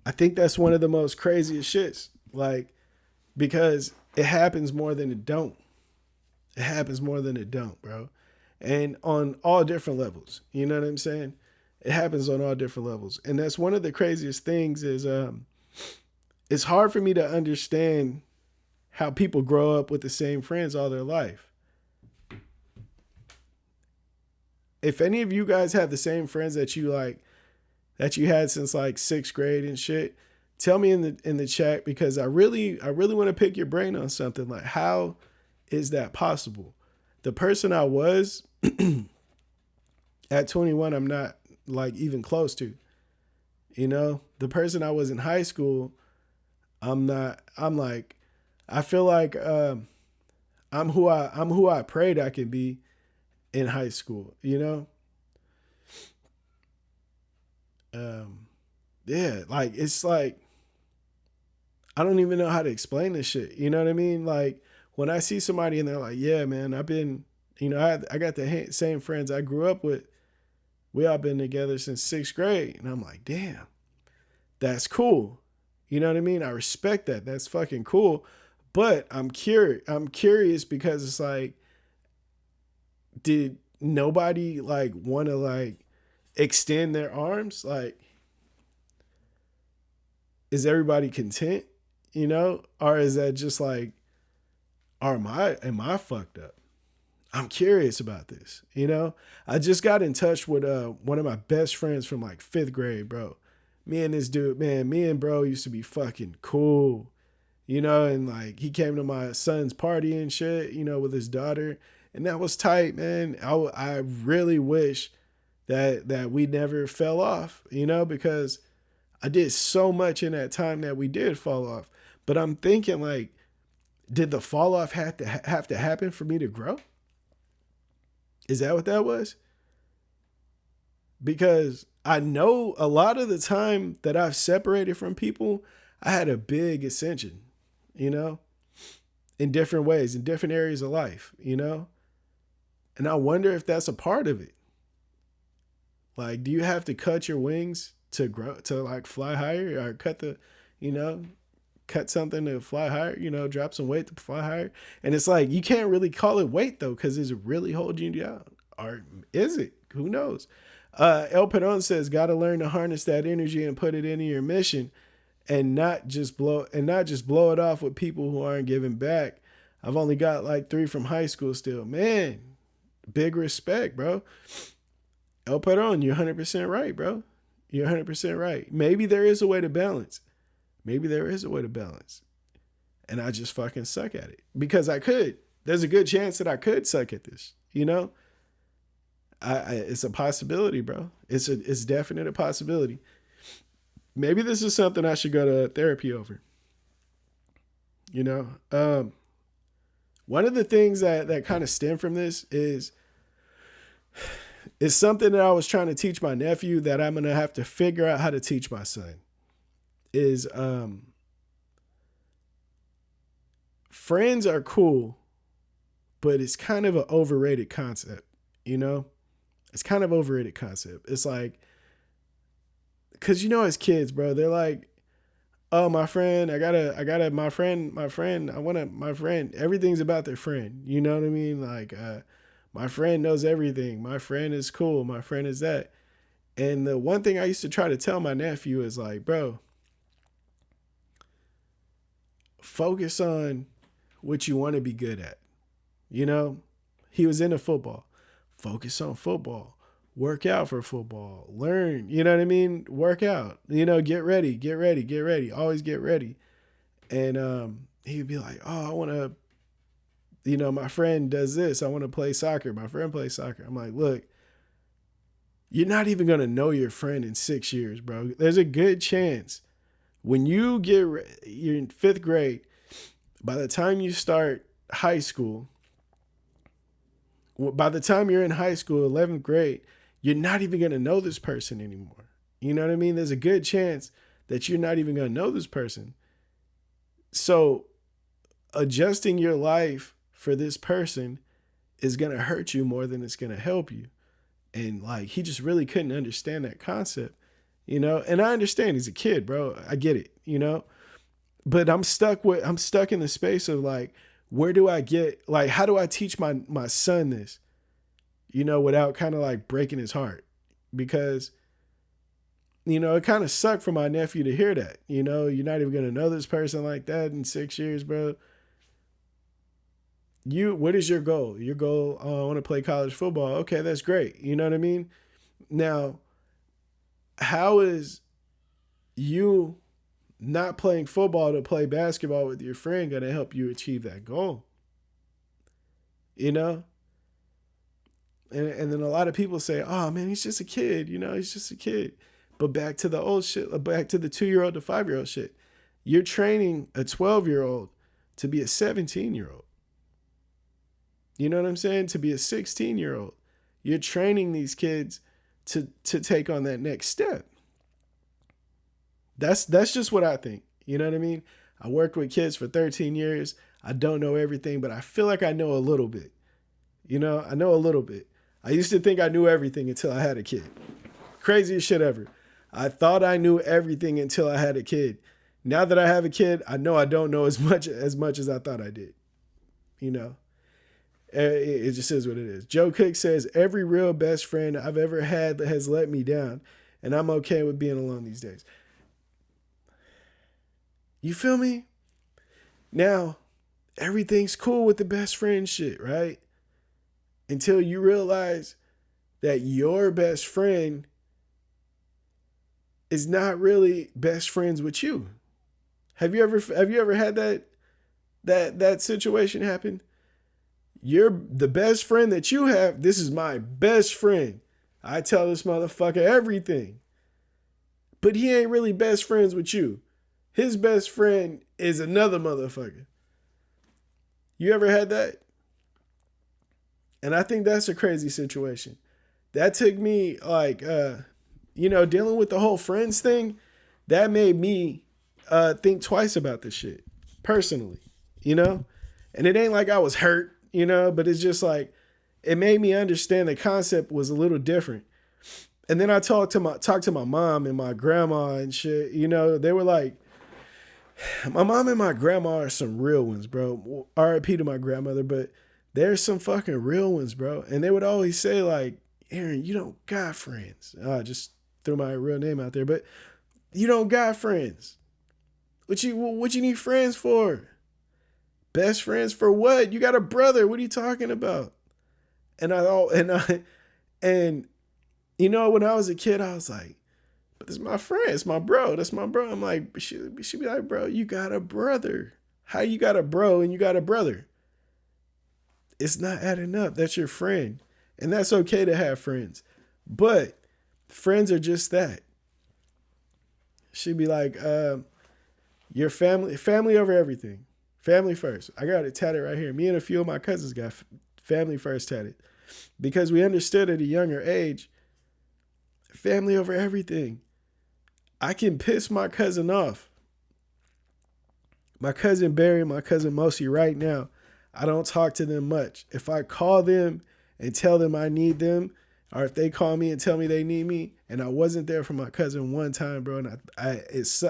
S3: I think that's one of the most craziest shits. Like, because it happens more than it don't. It happens more than it don't, bro. And on all different levels. You know what I'm saying? It happens on all different levels. And that's one of the craziest things is it's hard for me to understand how people grow up with the same friends all their life. If any of you guys have the same friends that you had since like 6th grade and shit, tell me in the chat, because I really want to pick your brain on something. Like, how is that possible? The person I was at 21, I'm not like even close to. You know, the person I was in high school, I'm not. I'm like, I feel like I'm who I prayed I could be in high school. You know. Yeah, like it's like I don't even know how to explain this shit. You know what I mean? Like when I see somebody and they're like, "Yeah, man, I've been, you know, I got the same friends I grew up with. We all been together since 6th grade," and I'm like, "Damn, that's cool." You know what I mean? I respect that. That's fucking cool. But I'm curious. I'm curious because it's like, did nobody like want to like extend their arms? Like, is everybody content? You know? Or is that just like, am I fucked up? I'm curious about this. You know? I just got in touch with one of my best friends from like 5th grade, bro. Me and this dude, man, me and bro used to be fucking cool. You know, and like he came to my son's party and shit, you know, with his daughter. And that was tight, man. I really wish that we never fell off, you know, because I did so much in that time that we did fall off. But I'm thinking like, did the fall off have to happen for me to grow? Is that what that was? Because I know a lot of the time that I've separated from people, I had a big ascension, you know, in different ways, in different areas of life, you know? And I wonder if that's a part of it. Like, do you have to cut your wings to grow, to like fly higher, or cut something to fly higher, you know, drop some weight to fly higher? And it's like, you can't really call it weight though, because is it really holding you down? Or is it? Who knows? El Peron says, gotta learn to harness that energy and put it into your mission and not just blow it off with people who aren't giving back. I've only got like 3 from high school still. Man, big respect, bro. El Peron, you're 100% right, bro. You're 100% right. Maybe there is a way to balance. Maybe there is a way to balance. And I just fucking suck at it. Because I could. There's a good chance that I could suck at this, you know? It's a possibility, bro. It's definite a possibility. Maybe this is something I should go to therapy over. You know? One of the things that kind of stem from this is something that I was trying to teach my nephew that I'm going to have to figure out how to teach my son. Is friends are cool, but it's kind of an overrated concept, you know? It's kind of overrated concept. It's like, cause you know, as kids, bro, they're like, oh, my friend, I gotta, my friend, I want my friend. Everything's about their friend. You know what I mean? Like, my friend knows everything. My friend is cool. My friend is that. And the one thing I used to try to tell my nephew is like, bro, focus on what you want to be good at. You know, he was into football. Focus on football. Work out for football. Learn, you know what I mean? Work out. You know, get ready, get ready, get ready. Always get ready. And he'd be like, oh, I want to, you know, my friend does this. I want to play soccer. My friend plays soccer. I'm like, look, you're not even going to know your friend in 6 years, bro. There's a good chance when you're in 5th grade, by the time you start high school, by the time you're in high school, 11th grade, you're not even going to know this person anymore. You know what I mean? There's a good chance that you're not even going to know this person. So adjusting your life for this person is going to hurt you more than it's going to help you. And like, he just really couldn't understand that concept, you know? And I understand he's a kid, bro. I get it, you know? But I'm stuck in the space of like, where do I get, like, how do I teach my son this, you know, without kind of like breaking his heart? Because, you know, it kind of sucked for my nephew to hear that, you know, you're not even going to know this person like that in 6 years, bro. What is your goal? Your goal, I want to play college football. Okay, that's great. You know what I mean? Now, how is you not playing football to play basketball with your friend going to help you achieve that goal? You know? And then a lot of people say, oh man, he's just a kid, you know, he's just a kid. But back to the old shit, back to the 2-year-old to 5-year-old shit. You're training a 12-year-old to be a 17-year-old. You know what I'm saying? To be a 16-year-old. You're training these kids to take on that next step. That's just what I think. You know what I mean? I worked with kids for 13 years. I don't know everything, but I feel like I know a little bit. You know, I know a little bit. I used to think I knew everything until I had a kid. Craziest shit ever. I thought I knew everything until I had a kid. Now that I have a kid, I know I don't know as much as I thought I did. You know? It just is what it is. Joe Cook says, every real best friend I've ever had has let me down, and I'm okay with being alone these days. You feel me? Now, everything's cool with the best friend shit, right? Until you realize that your best friend is not really best friends with you. Have you ever had that situation happen? You're the best friend that you have. This is my best friend. I tell this motherfucker everything. But he ain't really best friends with you. His best friend is another motherfucker. You ever had that? And I think that's a crazy situation. That took me like, dealing with the whole friends thing. That made me think twice about this shit personally, you know? And it ain't like I was hurt, you know, but it's just like, it made me understand the concept was a little different. And then I talked to my mom and my grandma and shit, you know, they were like, my mom and my grandma are some real ones, bro. R.I.P. to my grandmother, but there's some fucking real ones, bro. And they would always say like, Aaron, you don't got friends. I just threw my real name out there, but you don't got friends. What you need friends for? Best friends for what? You got a brother. What are you talking about? And you know, when I was a kid, I was like, but this is my friend. It's my bro. That's my bro. I'm like, she'd be like, bro, you got a brother. How you got a bro and you got a brother? It's not adding up. That's your friend. And that's okay to have friends. But friends are just that. She'd be like, your family over everything. Family first. I got it tatted right here. Me and a few of my cousins got family first tatted. Because we understood at a younger age, family over everything. I can piss my cousin off. My cousin Barry and my cousin Mosi right now, I don't talk to them much. If I call them and tell them I need them, or if they call me and tell me they need me, and I wasn't there for my cousin one time, bro, and I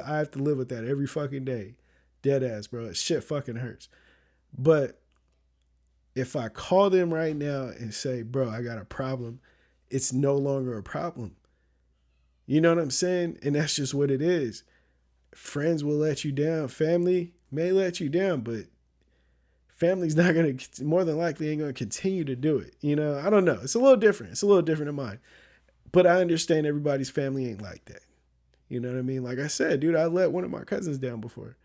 S3: have to live with that every fucking day. Dead ass, bro. Shit fucking hurts. But if I call them right now and say, bro, I got a problem, it's no longer a problem. You know what I'm saying? And that's just what it is. Friends will let you down. Family may let you down, but family's not going to, more than likely ain't going to continue to do it. You know, I don't know. It's a little different. It's a little different in mine. But I understand everybody's family ain't like that. You know what I mean? Like I said, dude, I let one of my cousins down before,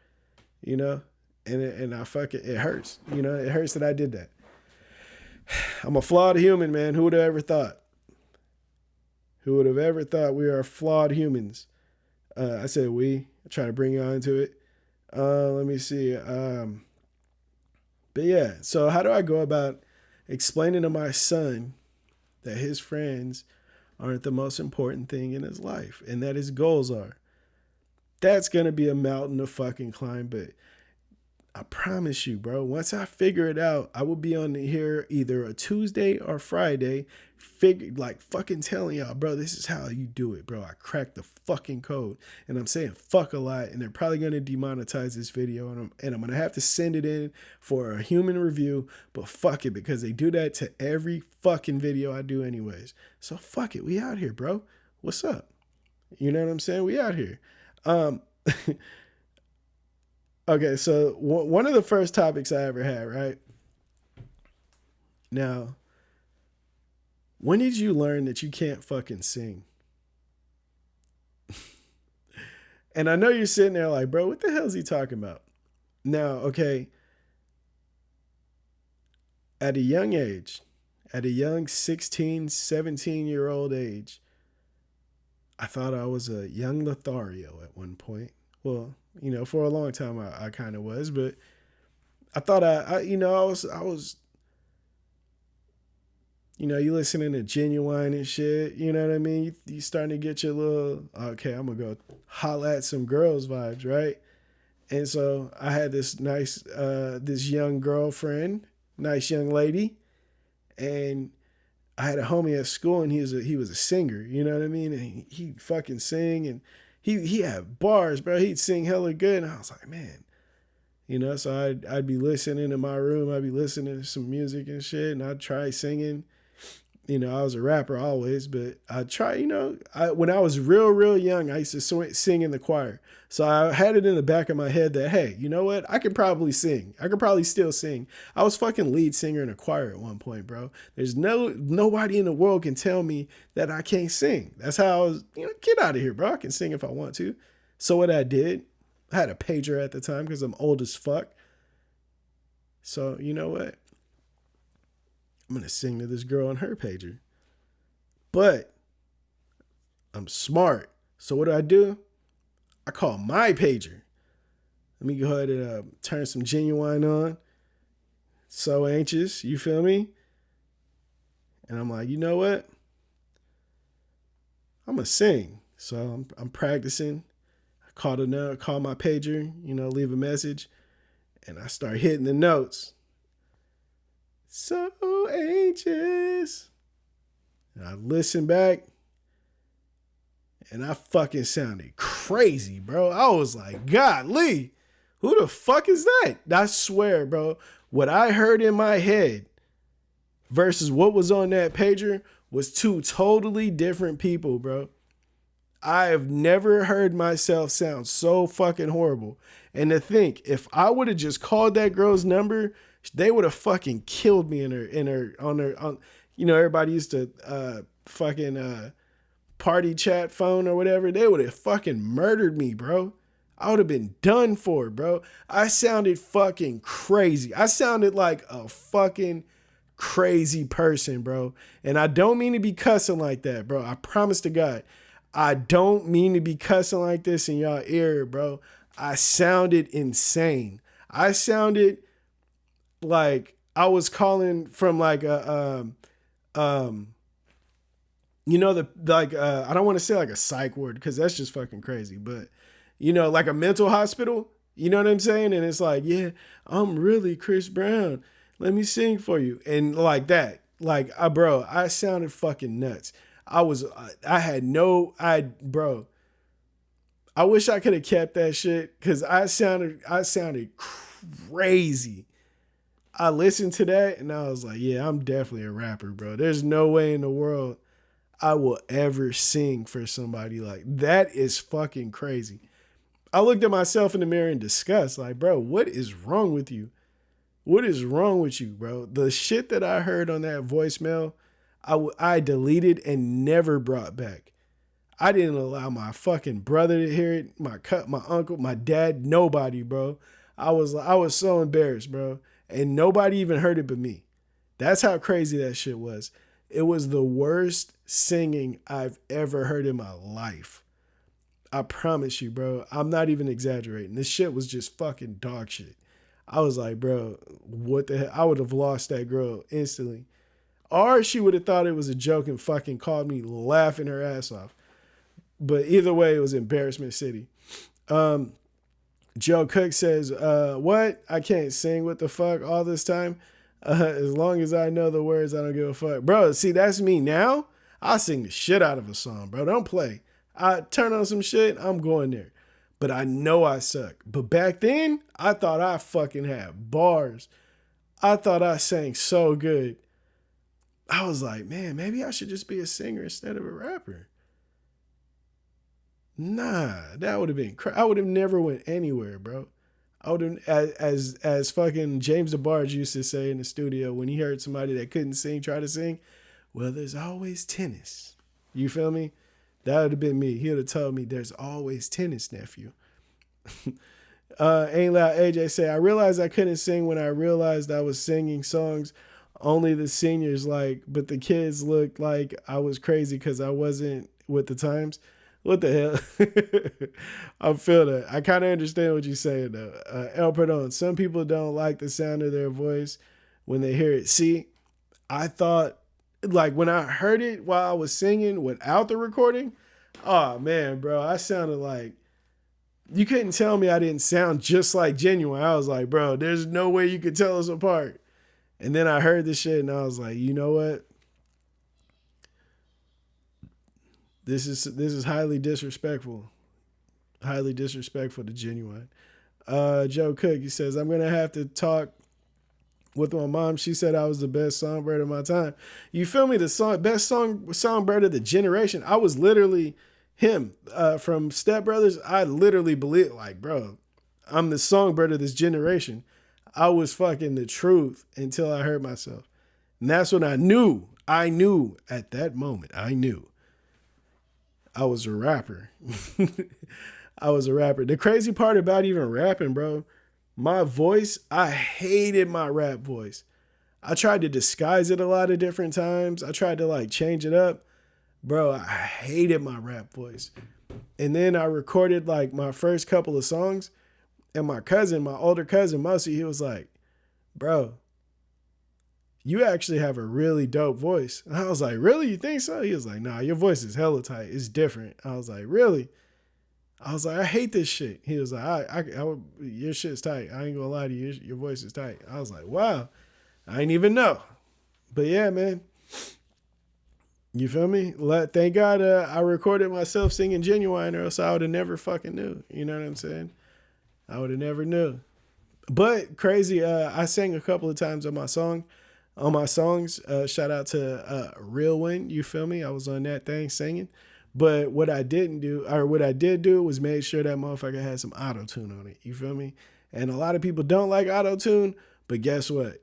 S3: you know, and I fucking, it hurts. You know, it hurts that I did that. I'm a flawed human, man. Who would have ever thought? Who would have ever thought we are flawed humans? I said we. I try to bring you on into it. Let me see. But yeah, so how do I go about explaining to my son that his friends aren't the most important thing in his life and that his goals are? That's going to be a mountain to fucking climb, but I promise you, bro, once I figure it out, I will be on here either a Tuesday or Friday, fucking telling y'all, bro, this is how you do it, bro. I cracked the fucking code, and I'm saying fuck a lot, and they're probably going to demonetize this video, and I'm going to have to send it in for a human review, but fuck it, because they do that to every fucking video I do anyways. So fuck it, we out here, bro. What's up? You know what I'm saying? We out here. Okay, so one of the first topics I ever had, right? Now, when did you learn that you can't fucking sing? And I know you're sitting there like, bro, what the hell is he talking about? Now, okay, at a young age, at a young 16, 17-year-old age, I thought I was a young Lothario at one point. Well, you know, for a long time I kind of was, but I thought I was, you know, you listening to Genuine and shit, you know what I mean? You starting to get your little, okay, I'm going to go holla at some girls vibes, right? And so I had this nice, this young girlfriend, nice young lady, and I had a homie at school, and he was a singer, you know what I mean? And he fucking sing, and he had bars, bro. He'd sing hella good, and I was like, man, you know. So I'd be listening in my room. I'd be listening to some music and shit, and I'd try singing. You know, I was a rapper always, but I'd try. You know, when I was real young, I used to sing in the choir. So I had it in the back of my head that, hey, you know what? I could probably sing. I could probably still sing. I was fucking lead singer in a choir at one point, bro. There's nobody in the world can tell me that I can't sing. That's how I was, you know, get out of here, bro. I can sing if I want to. So what I did, I had a pager at the time because I'm old as fuck. So you know what? I'm going to sing to this girl on her pager. But I'm smart. So what do? I call my pager. Let me go ahead and turn some Genuine on. So Anxious, you feel me? And I'm like, you know what? I'm going to sing. So I'm practicing. I call my pager, you know, leave a message. And I start hitting the notes. So anxious. And I listen back. And I fucking sounded crazy, bro. I was like, golly, who the fuck is that? I swear, bro, what I heard in my head versus what was on that pager was two totally different people, bro. I have never heard myself sound so fucking horrible. And to think, if I would have just called that girl's number, they would have fucking killed me on you know, everybody used to fucking party chat phone or whatever. They would have fucking murdered me, bro. I would have been done for, bro. I sounded fucking crazy. I sounded like a fucking crazy person, bro. And I don't mean to be cussing like that, bro. I promise to God. I don't mean to be cussing like this in y'all ear, bro. I sounded insane. I sounded like I was calling from like a you know, I don't want to say like a psych ward because that's just fucking crazy, but you know, like a mental hospital, you know what I'm saying? And it's like, yeah, I'm really Chris Brown. Let me sing for you. And like that, like, bro, I sounded fucking nuts. I wish I could have kept that shit because I sounded crazy. I listened to that and I was like, yeah, I'm definitely a rapper, bro. There's no way in the world I will ever sing for somebody like that. Is fucking crazy. I looked at myself in the mirror in disgust, like, bro, what is wrong with you? What is wrong with you, bro? The shit that I heard on that voicemail, I deleted and never brought back. I didn't allow my fucking brother to hear it, my uncle, my dad, nobody, bro. I was so embarrassed, bro. And nobody even heard it but me. That's how crazy that shit was. It was the worst singing I've ever heard in my life. I promise you, bro. I'm not even exaggerating. This shit was just fucking dog shit. I was like, bro, what the hell? I would have lost that girl instantly. Or she would have thought it was a joke and fucking called me laughing her ass off. But either way, it was embarrassment city. Joe Cook says, what? I can't sing, what the fuck, all this time? As long as I know the words, I don't give a fuck. Bro, see, that's me now. I sing the shit out of a song, bro. Don't play. I turn on some shit, I'm going there. But I know I suck. But back then, I thought I fucking had bars. I thought I sang so good. I was like, man, maybe I should just be a singer instead of a rapper. Nah, that would have been I would have never went anywhere, bro. I would have, as fucking James DeBarge used to say in the studio when he heard somebody that couldn't sing try to sing, well, there's always tennis. You feel me? That would have been me. He would have told me there's always tennis, nephew. Ain't Loud AJ say, I realized I couldn't sing when I realized I was singing songs only the seniors like, but the kids looked like I was crazy because I wasn't with the times. What the hell? I feel that. I kind of understand what you're saying, though. El Perdon, some people don't like the sound of their voice when they hear it. See, I thought, like, when I heard it while I was singing without the recording, oh, man, bro, I sounded like, you couldn't tell me I didn't sound just like Genuine. I was like, bro, there's no way you could tell us apart. And then I heard this shit, and I was like, you know what? This is highly disrespectful. Highly disrespectful to Genuine. Joe Cook, he says, I'm going to have to talk with my mom. She said I was the best songbird of my time. You feel me? The best songbird of the generation. I was literally him from Step Brothers. I literally believe, like, bro, I'm the songbird of this generation. I was fucking the truth until I heard myself. And that's when I knew at that moment, I knew I was a rapper. I was a rapper. The crazy part about even rapping, bro, my voice, I hated my rap voice. I tried to disguise it a lot of different times. I tried to like change it up. Bro, I hated my rap voice. And then I recorded like my first couple of songs, and my older cousin, Mousy, he was like, bro, you actually have a really dope voice. And I was like, really? You think so? He was like, nah, your voice is hella tight. It's different. I was like, really? I was like, I hate this shit. He was like, your shit's tight. I ain't gonna lie to you. Your voice is tight. I was like, wow. I didn't even know. But yeah, man. You feel me? Thank God I recorded myself singing Genuine, or else I would have never fucking knew. You know what I'm saying? I would have never knew. But crazy, I sang a couple of times on my songs. Shout out to Real One. You feel me? I was on that thing singing. But what I did do was made sure that motherfucker had some auto-tune on it. You feel me? And a lot of people don't like auto-tune, but guess what?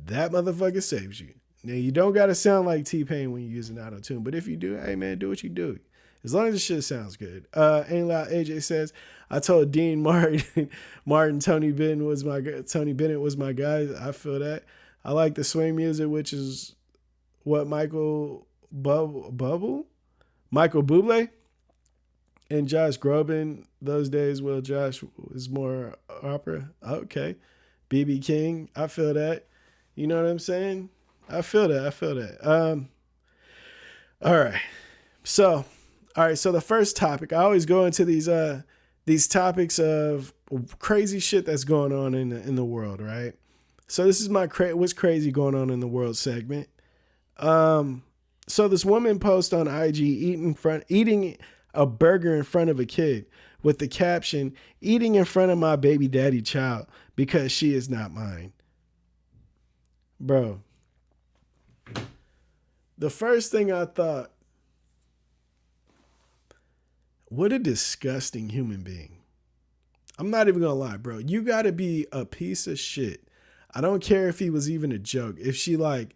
S3: That motherfucker saves you. Now, you don't got to sound like T-Pain when you're using auto-tune, but if you do, hey, man, do what you do. As long as the shit sounds good. Ain't Loud AJ says, I told Dean Martin Tony Bennett was my guy. I feel that. I like the swing music, which is what Michael Bublé and Josh Groban those days. Well, Josh was more opera. Okay. BB King. I feel that. You know what I'm saying? I feel that. All right. So the first topic, I always go into these topics of crazy shit that's going on in the world, right? So this is my what's crazy going on in the world segment. So this woman posts on IG eating a burger in front of a kid with the caption, eating in front of my baby daddy child because she is not mine. Bro, the first thing I thought, what a disgusting human being. I'm not even gonna lie, bro. You gotta be a piece of shit. I don't care if he was even a joke. If she like,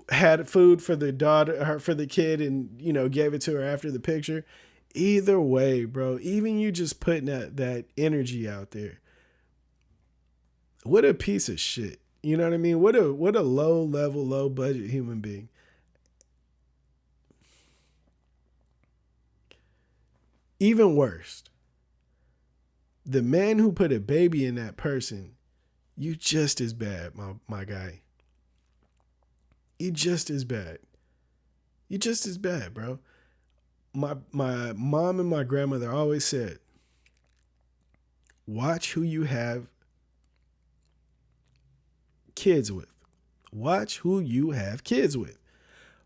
S3: had food for the daughter, for the kid, and gave it to her after the picture. Either way, bro, even you just putting that energy out there, what a piece of shit. You know what I mean? What a low level, low budget human being. Even worse, the man who put a baby in that person, you just as bad, my guy. You just as bad. You just as bad, bro. My mom and my grandmother always said, watch who you have kids with. Watch who you have kids with.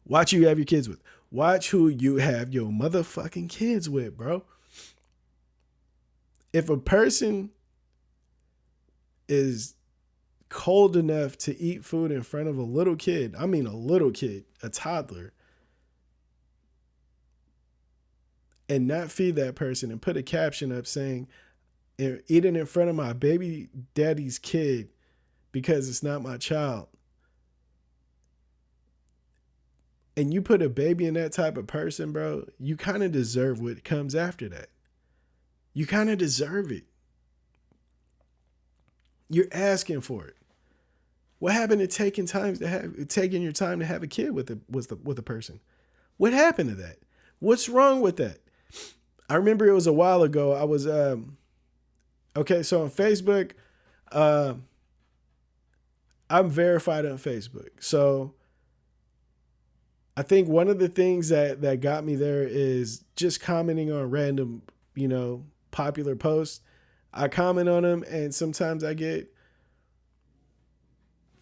S3: Watch who you have your kids with. Watch who you have your motherfucking kids with, bro. If a person is cold enough to eat food in front of a little kid, I mean a little kid, a toddler, and not feed that person and put a caption up saying, eating in front of my baby daddy's kid because it's not my child, and you put a baby in that type of person, bro, you kind of deserve what comes after that. You kind of deserve it. You're asking for it. What happened to taking your time to have a kid with a person? What happened to that? What's wrong with that? I remember it was a while ago. I was okay. So on Facebook, I'm verified on Facebook. So I think one of the things that got me there is just commenting on random, popular posts. I comment on them, and sometimes I get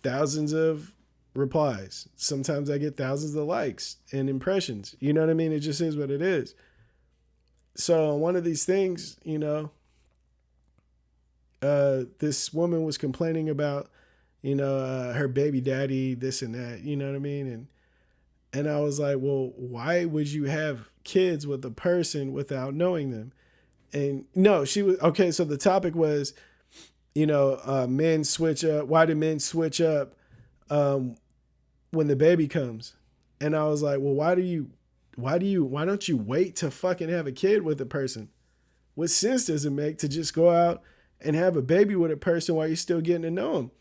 S3: thousands of replies. Sometimes I get thousands of likes and impressions. You know what I mean? It just is what it is. So one of these things, this woman was complaining about, her baby daddy, this and that, you know what I mean? And I was like, well, why would you have kids with a person without knowing them? And no, she was, okay. So the topic was, men switch up. Why do men switch up when the baby comes? And I was like, well, why don't you wait to fucking have a kid with a person? What sense does it make to just go out and have a baby with a person while you're still getting to know them?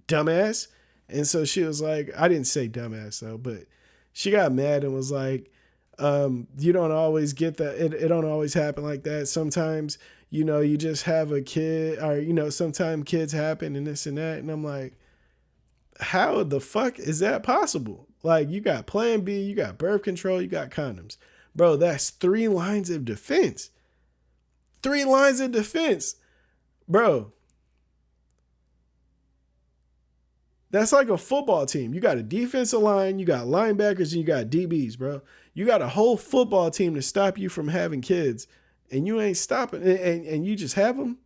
S3: Dumbass. And so she was like, I didn't say dumbass though, but she got mad and was like, you don't always get that. It don't always happen like that. Sometimes, you just have a kid, or, sometimes kids happen and this and that. And I'm like, how the fuck is that possible? Like, you got Plan B, you got birth control, you got condoms. Bro, that's 3 lines of defense. 3 lines of defense. Bro. That's like a football team. You got a defensive line, you got linebackers, and you got DBs, bro. You got a whole football team to stop you from having kids, and you ain't stopping, and you just have them.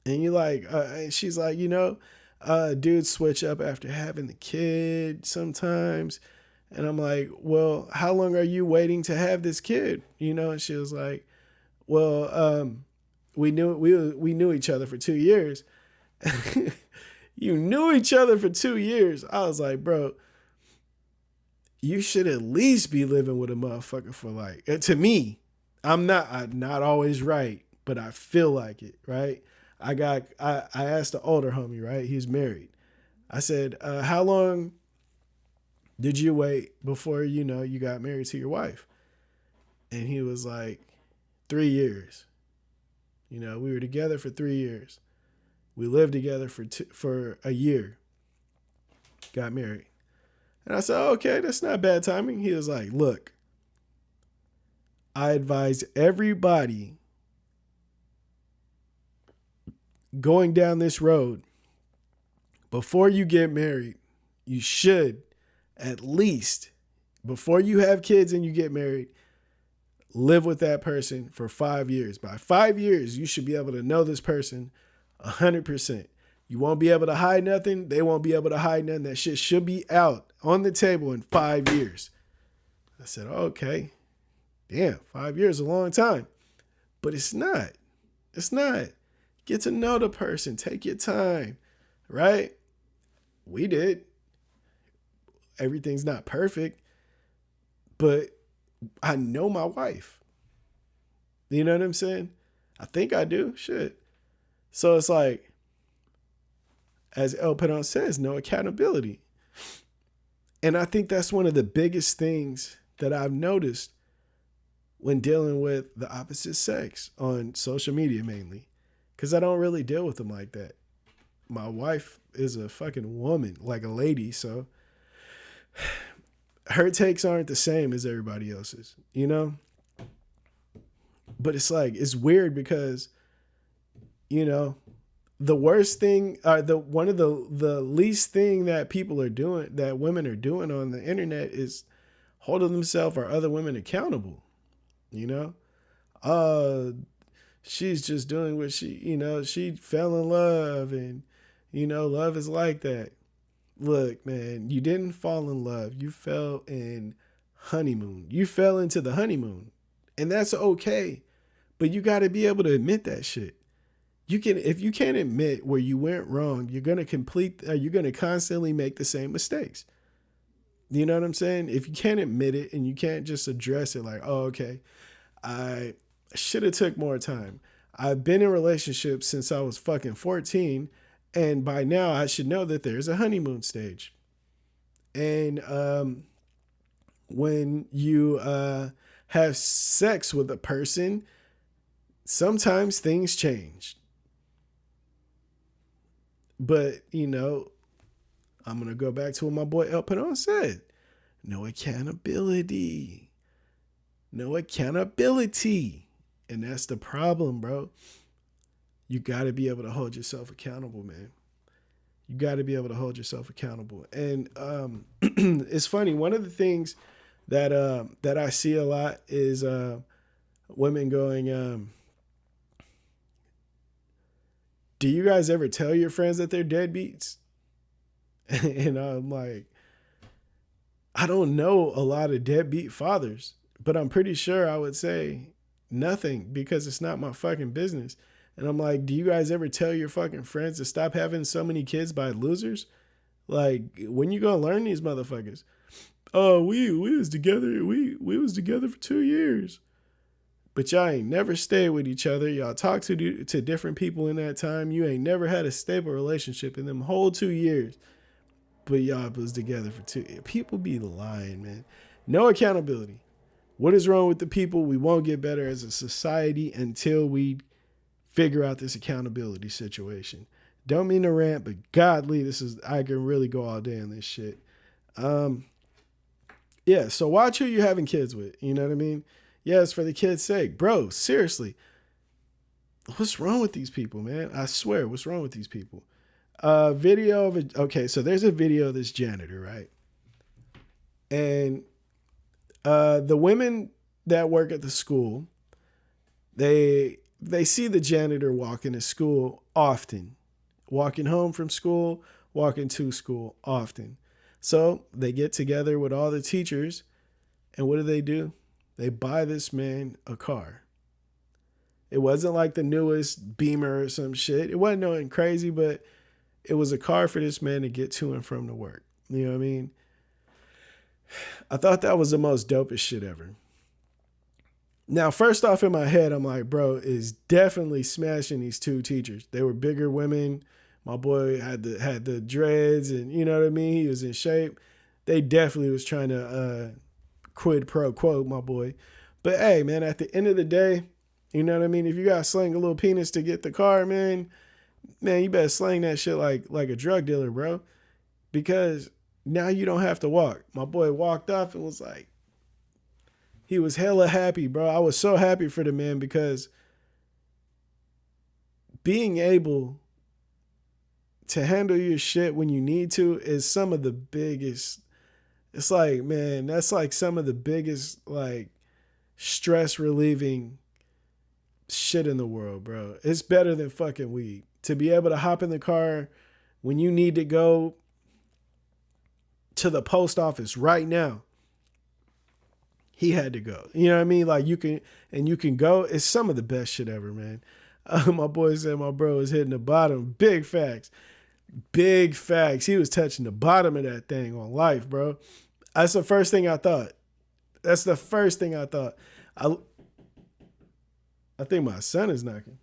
S3: And you're like, she's like, dudes switch up after having the kid sometimes. And I'm like, well, how long are you waiting to have this kid? And she was like, well, we knew each other for 2 years. You knew each other for 2 years. I was like, bro, you should at least be living with a motherfucker for like, to me, I'm not always right, but I feel like it, right? I asked the older homie, right? He's married. I said, how long did you wait before, you got married to your wife? And he was like, 3 years. We were together for 3 years. We lived together for a year. Got married. And I said, okay, that's not bad timing. He was like, look, I advise everybody going down this road, before you get married, you should at least, before you have kids and you get married, live with that person for 5 years. By 5 years, you should be able to know this person 100%. You won't be able to hide nothing. They won't be able to hide nothing. That shit should be out on the table in 5 years. I said, okay. Damn, 5 years is a long time. But it's not. It's not. Get to know the person. Take your time. Right? We did. everything's not perfect, but I know my wife. You know what I'm saying? I think I do. Shit. So it's like, as El Pedon says, no accountability. And I think that's one of the biggest things that I've noticed when dealing with the opposite sex on social media mainly. Because I don't really deal with them like that. My wife is a fucking woman, like a lady, so her takes aren't the same as everybody else's, you know? But it's like, it's weird because, you know, the worst thing, one of the least thing that people are doing, that women are doing on the internet is holding themselves or other women accountable, you know? She's just doing what she, you know, she fell in love and, you know, love is like that. Look, man, you didn't fall in love. You fell in honeymoon. You fell into the honeymoon. And that's okay. But you got to be able to admit that shit. You can, if you can't admit where you went wrong, you're going to constantly make the same mistakes. You know what I'm saying? If you can't admit it and you can't just address it like, oh, okay, I should have took more time. I've been in relationships since I was fucking 14. And by now I should know that there's a honeymoon stage. And when you have sex with a person, sometimes things change. But, you know, I'm going to go back to what my boy El Pedon said. No accountability. No accountability. And that's the problem, bro. You got to be able to hold yourself accountable, man. You got to be able to hold yourself accountable. And it's funny. One of the things that I see a lot is women going, do you guys ever tell your friends that they're deadbeats? And I'm like, I don't know a lot of deadbeat fathers, but I'm pretty sure I would say nothing because it's not my fucking business. And I'm like, do you guys ever tell your fucking friends to stop having so many kids by losers? Like, when you gonna learn these motherfuckers? Oh, we was together. We was together for 2 years. But y'all ain't never stayed with each other. Y'all talked to different people in that time. You ain't never had a stable relationship in them whole 2 years. But y'all was together for 2 years. People be lying, man. No accountability. What is wrong with the people? We won't get better as a society until we figure out this accountability situation. Don't mean to rant, but godly, I can really go all day on this shit. Yeah, so watch who you're having kids with. You know what I mean? Yes, for the kids' sake. Bro, seriously. What's wrong with these people, man? I swear, what's wrong with these people? Video of it. Okay, so there's a video of this janitor, right? And the women that work at the school, they see the janitor walking to school often. Walking home from school, walking to school often. So they get together with all the teachers, and what do? They buy this man a car. It wasn't like the newest Beamer or some shit. It wasn't nothing crazy, but it was a car for this man to get to and from the work. You know what I mean? I thought that was the most dopest shit ever. Now, first off in my head, I'm like, bro, is definitely smashing these two teachers. They were bigger women. My boy had the dreads and you know what I mean? He was in shape. They definitely was trying to quid pro quo, my boy. But hey, man, at the end of the day, you know what I mean? If you got to slang a little penis to get the car, man, you better slang that shit like a drug dealer, bro. Because now you don't have to walk. My boy walked off and was like, he was hella happy, bro. I was so happy for the man because being able to handle your shit when you need to is some of the biggest. It's like, man, that's like some of the biggest, like, stress relieving shit in the world, bro. It's better than fucking weed. To be able to hop in the car when you need to go to the post office right now. He had to go. You know what I mean? Like you can go. It's some of the best shit ever, man. My boy said my bro is hitting the bottom. Big facts. Big facts. He was touching the bottom of that thing on life, bro. That's the first thing I thought. That's the first thing I thought. I think my son is knocking.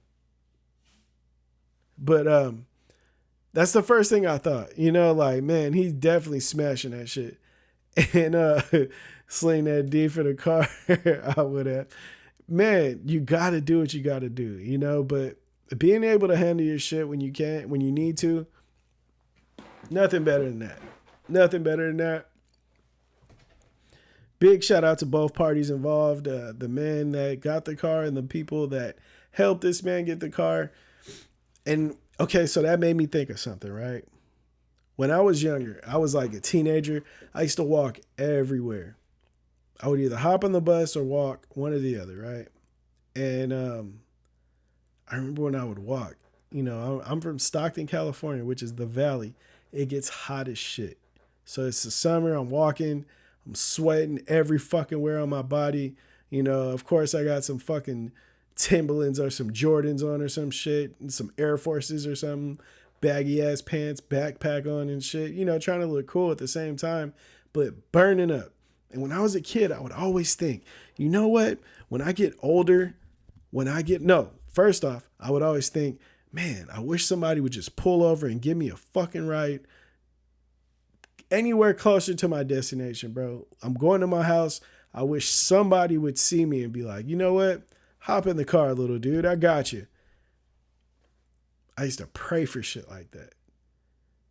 S3: But that's the first thing I thought. You know, like, man, he's definitely smashing that shit. And sling that D for the car, I would have. Man, you gotta do what you gotta do, you know, but being able to handle your shit when you can, when you need to, nothing better than that. Nothing better than that. Big shout out to both parties involved, the man that got the car and the people that helped this man get the car. And okay, so that made me think of something, right? When I was younger, I was like a teenager. I used to walk everywhere. I would either hop on the bus or walk, one or the other, right? And I remember when I would walk, you know, I'm from Stockton, California, which is the valley. It gets hot as shit. So it's the summer, I'm walking, I'm sweating every fucking where on my body. You know, of course I got some fucking Timberlands or some Jordans on or some shit, and some Air Forces or something, baggy ass pants, backpack on and shit, you know, trying to look cool at the same time, but burning up. And when I was a kid, I would always think, you know what? When I get older, first off, I would always think, man, I wish somebody would just pull over and give me a fucking ride anywhere closer to my destination, bro. I'm going to my house. I wish somebody would see me and be like, you know what? Hop in the car, little dude. I got you. I used to pray for shit like that.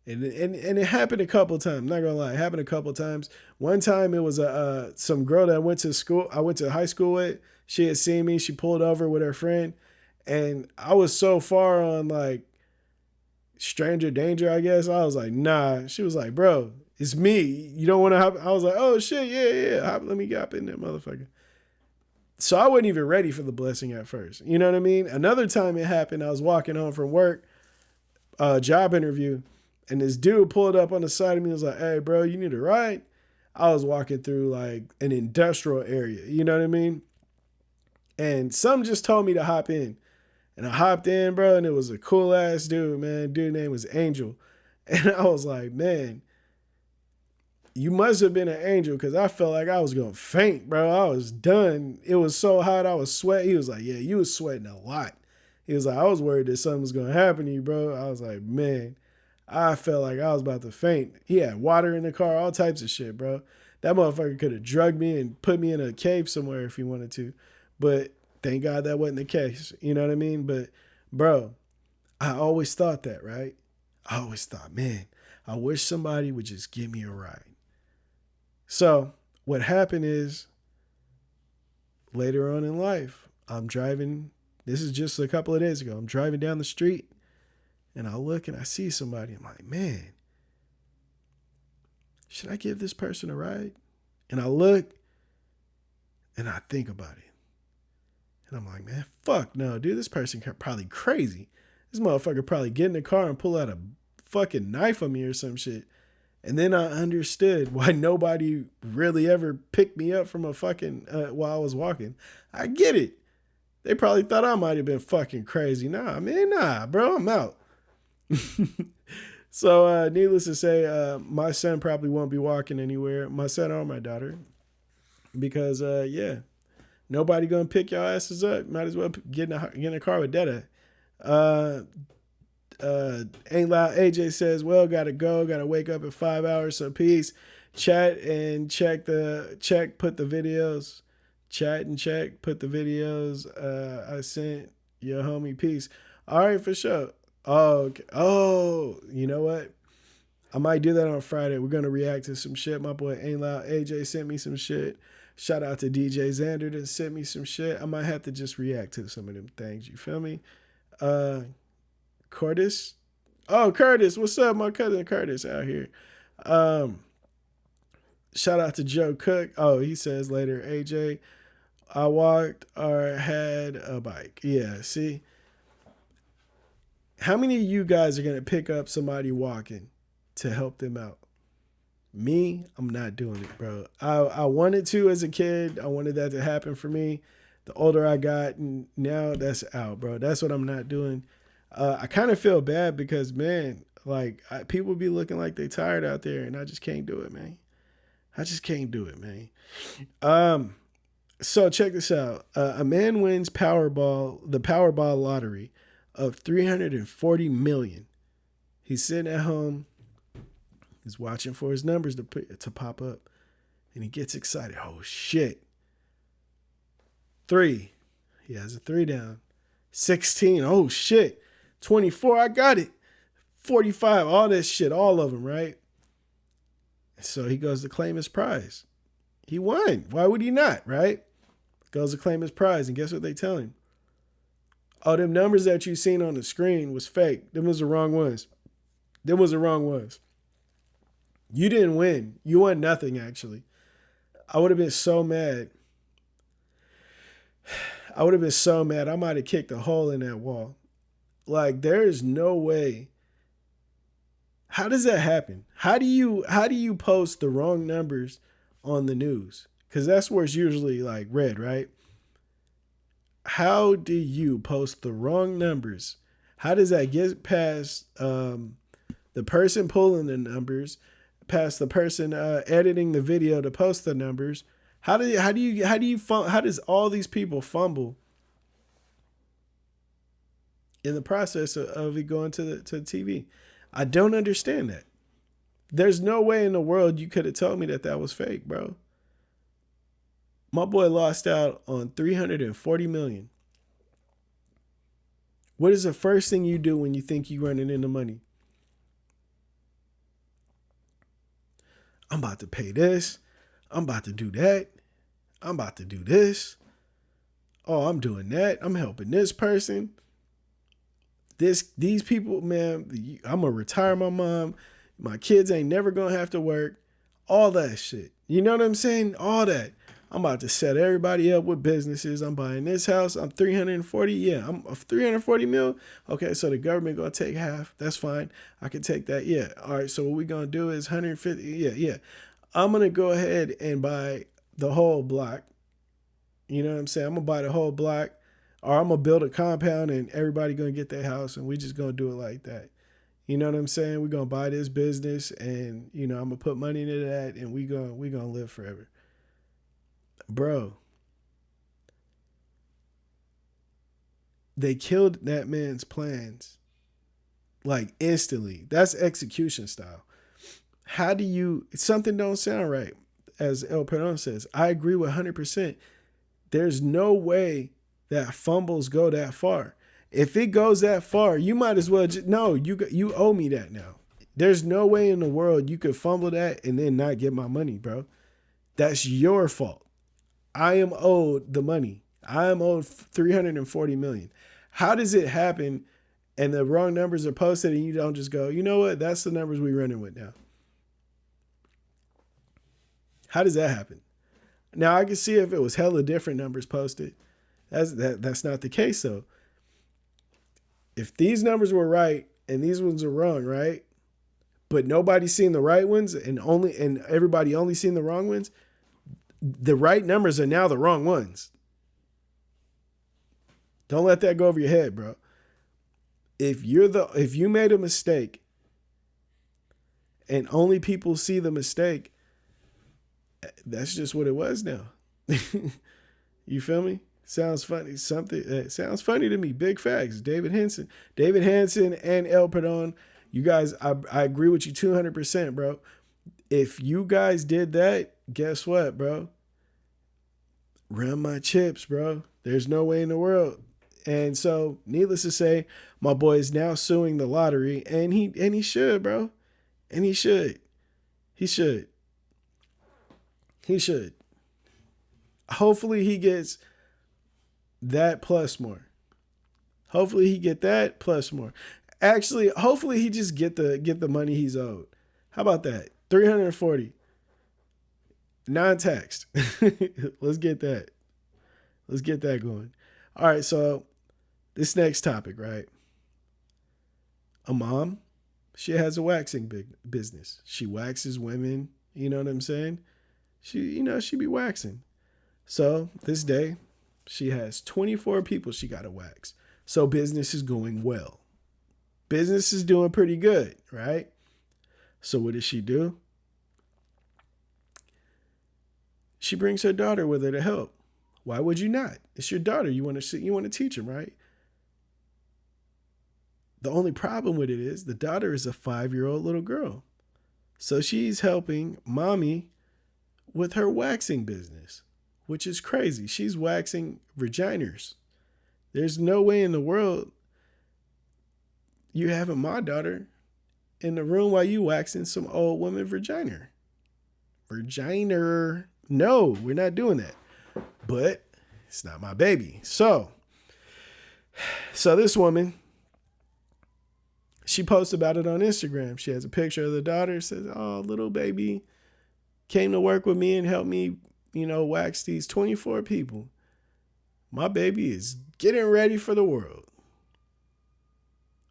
S3: And it happened a couple of times. I'm not gonna lie, it happened a couple of times. One time it was some girl that I went to high school with. She had seen me. She pulled over with her friend, and I was so far on like stranger danger, I guess. I was like, nah. She was like, bro, it's me. You don't want to hop? I was like, oh shit, yeah. Let me get up in there, motherfucker. So I wasn't even ready for the blessing at first. You know what I mean? Another time it happened, I was walking home from work, job interview, and this dude pulled up on the side of me and was like, hey, bro, you need a ride? I was walking through like an industrial area. You know what I mean? And some just told me to hop in. And I hopped in, bro, and it was a cool ass dude, man. Dude's name was Angel. And I was like, man, you must have been an angel, because I felt like I was going to faint, bro. I was done. It was so hot. I was sweating. He was like, yeah, you was sweating a lot. He was like, I was worried that something was going to happen to you, bro. I was like, man, I felt like I was about to faint. He had water in the car, all types of shit, bro. That motherfucker could have drugged me and put me in a cave somewhere if he wanted to. But thank God that wasn't the case. You know what I mean? But, bro, I always thought that, right? I always thought, man, I wish somebody would just give me a ride. So what happened is, later on in life, I'm driving. This is just a couple of days ago. I'm driving down the street, and I look and I see somebody. I'm like, man, should I give this person a ride? And I look and I think about it. And I'm like, man, fuck no, dude. This person probably crazy. This motherfucker probably get in the car and pull out a fucking knife on me or some shit. And then I understood why nobody really ever picked me up from a fucking, while I was walking. I get it. They probably thought I might have been fucking crazy. Nah, bro, I'm out. So, needless to say, my son probably won't be walking anywhere. My son or my daughter. Because, nobody gonna pick y'all asses up. Might as well get in a car with Dada. Ain't Loud AJ says, well, gotta wake up in 5 hours, so peace. Chat and check, put the videos. Chat and check, put the videos I sent your homie, peace. All right, for sure. Oh, okay. Oh, you know what? I might do that on Friday. We're gonna react to some shit. My boy Ain't Loud AJ sent me some shit. Shout out to DJ Xander that sent me some shit. I might have to just react to some of them things. You feel me? Curtis. Oh, Curtis. What's up? My cousin Curtis out here. Shout out to Joe Cook. Oh, he says later, AJ, I walked or had a bike. Yeah, see? How many of you guys are going to pick up somebody walking to help them out? Me, I'm not doing it, bro. I wanted to as a kid. I wanted that to happen for me. The older I got, and now that's out, bro. That's what I'm not doing. I kind of feel bad because, man, Like people be looking like they tired out there, and I just can't do it, man. I just can't do it, man. So check this out. A man wins the Powerball lottery of 340 million. He's sitting at home. He's watching for his numbers to pop up, and he gets excited. Oh shit! 3. He has a 3 down. 16. Oh shit! 24. I got it. 45. All that shit. All of them, right? So he goes to claim his prize. He won. Why would he not, right? Goes to claim his prize, and guess what they tell him? Oh, them numbers that you seen on the screen was fake. Them was the wrong ones. You didn't win. You won nothing, actually. I would have been so mad. I might have kicked a hole in that wall. Like, there is no way. How does that happen? How do you post the wrong numbers on the news? Because that's where it's usually like red, right? How do you post the wrong numbers? How does that get past the person pulling the numbers, past the person editing the video to post the numbers? How does all these people fumble in the process of it going to the TV? I don't understand that. There's no way in the world you could have told me that was fake, bro. My boy lost out on 340 million. What is the first thing you do when you think you're running into money? I'm about to pay this. I'm about to do that. I'm about to do this. Oh, I'm doing that. I'm helping this person. These people, man, I'm going to retire my mom. My kids ain't never going to have to work. All that shit. You know what I'm saying? All that. I'm about to set everybody up with businesses. I'm buying this house. I'm 340. Yeah, I'm 340 mil. Okay, so the government going to take half. That's fine. I can take that. Yeah. All right, so what we going to do is 150. Yeah. I'm going to go ahead and buy the whole block. You know what I'm saying? I'm going to buy the whole block, or I'm going to build a compound and everybody going to get their house, and we just going to do it like that. You know what I'm saying? We're going to buy this business, and, I'm going to put money into that, and we going to live forever. Bro, they killed that man's plans like instantly. That's execution style. How do something don't sound right, as El Perón says. I agree with 100%. There's no way that fumbles go that far. If it goes that far, you might as well you owe me that now. There's no way in the world you could fumble that and then not get my money, bro. That's your fault. I am owed the money. I am owed 340 million. How does it happen and the wrong numbers are posted and you don't just go, you know what? That's the numbers we're running with now. How does that happen? Now, I can see if it was hella different numbers posted. That's not the case, though. If these numbers were right and these ones are wrong, right? But nobody's seen the right ones and everybody only seen the wrong ones, the right numbers are now the wrong ones. Don't let that go over your head, bro. If you made a mistake and only people see the mistake, that's just what it was now. You feel me? Sounds funny. It sounds funny to me. Big facts. David Hansen and El Perón. You guys, I agree with you 200%, bro. If you guys did that, guess what, bro? Run my chips, bro. There's no way in the world. And so, needless to say, my boy is now suing the lottery, and he should, bro. And he should. He should. Hopefully he gets that plus more. Hopefully he get that plus more. Actually, hopefully he just get the money he's owed. How about that? 340. Non-taxed. Let's get that. Let's get that going. All right, so this next topic, right? A mom, she has a waxing business. She waxes women, you know what I'm saying? She be waxing. So this day, she has 24 people she got to wax. So business is going well. Business is doing pretty good, right? So what does she do? She brings her daughter with her to help. Why would you not? It's your daughter. You want to teach them, right? The only problem with it is the daughter is a 5-year-old little girl. So she's helping mommy with her waxing business, which is crazy. She's waxing vaginas. There's no way in the world you having my daughter in the room while you waxing some old woman vagina. No, we're not doing that. But it's not my baby. So this woman, she posts about it on Instagram. She has a picture of the daughter, says, "Oh, little baby came to work with me and helped me, wax these 24 people. My baby is getting ready for the world."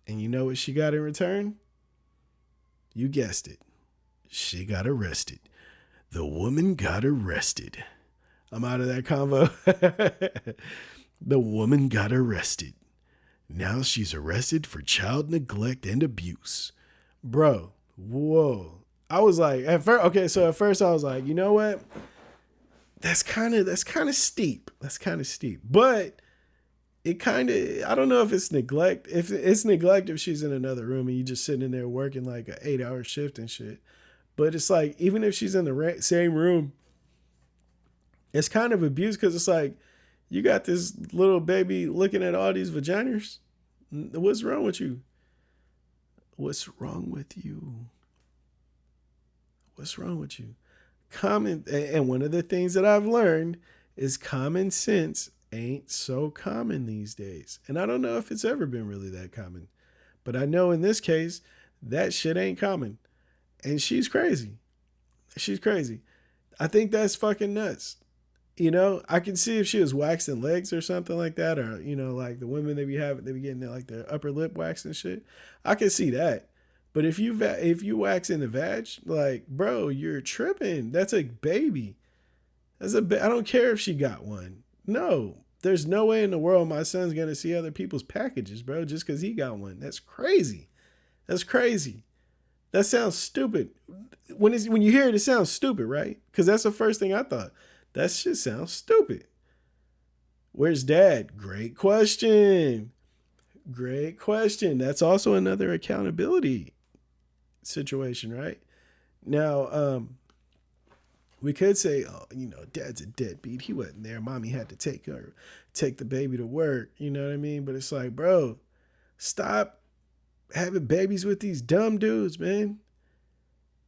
S3: And you know what she got in return? You guessed it. She got arrested. The woman got arrested. I'm out of that convo. The woman got arrested. Now she's arrested for child neglect and abuse. Bro, whoa. I was like, at first I was like, you know what? That's kind of steep. But it kind of, I don't know if it's neglect. If it's neglect if she's in another room and you just sitting in there working like an 8-hour shift and shit. But it's like, even if she's in the same room, it's kind of abuse because it's like, you got this little baby looking at all these vaginas. What's wrong with you? What's wrong with you? What's wrong with you? And one of the things that I've learned is common sense ain't so common these days. And I don't know if it's ever been really that common. But I know in this case, that shit ain't common. And she's crazy. I think that's fucking nuts. I can see if she was waxing legs or something like that, or, like the women they be getting like their upper lip wax and shit. I can see that. But if you wax in the vag, like, bro, you're tripping. That's a baby. I don't care if she got one. No, there's no way in the world my son's going to see other people's packages, bro, just because he got one. That's crazy. That sounds stupid. When you hear it, it sounds stupid, right? Because that's the first thing I thought. That shit sounds stupid. Where's dad? Great question. That's also another accountability situation, right? Now, we could say, oh, dad's a deadbeat. He wasn't there. Mommy had to take the baby to work. You know what I mean? But it's like, bro, stop having babies with these dumb dudes, man.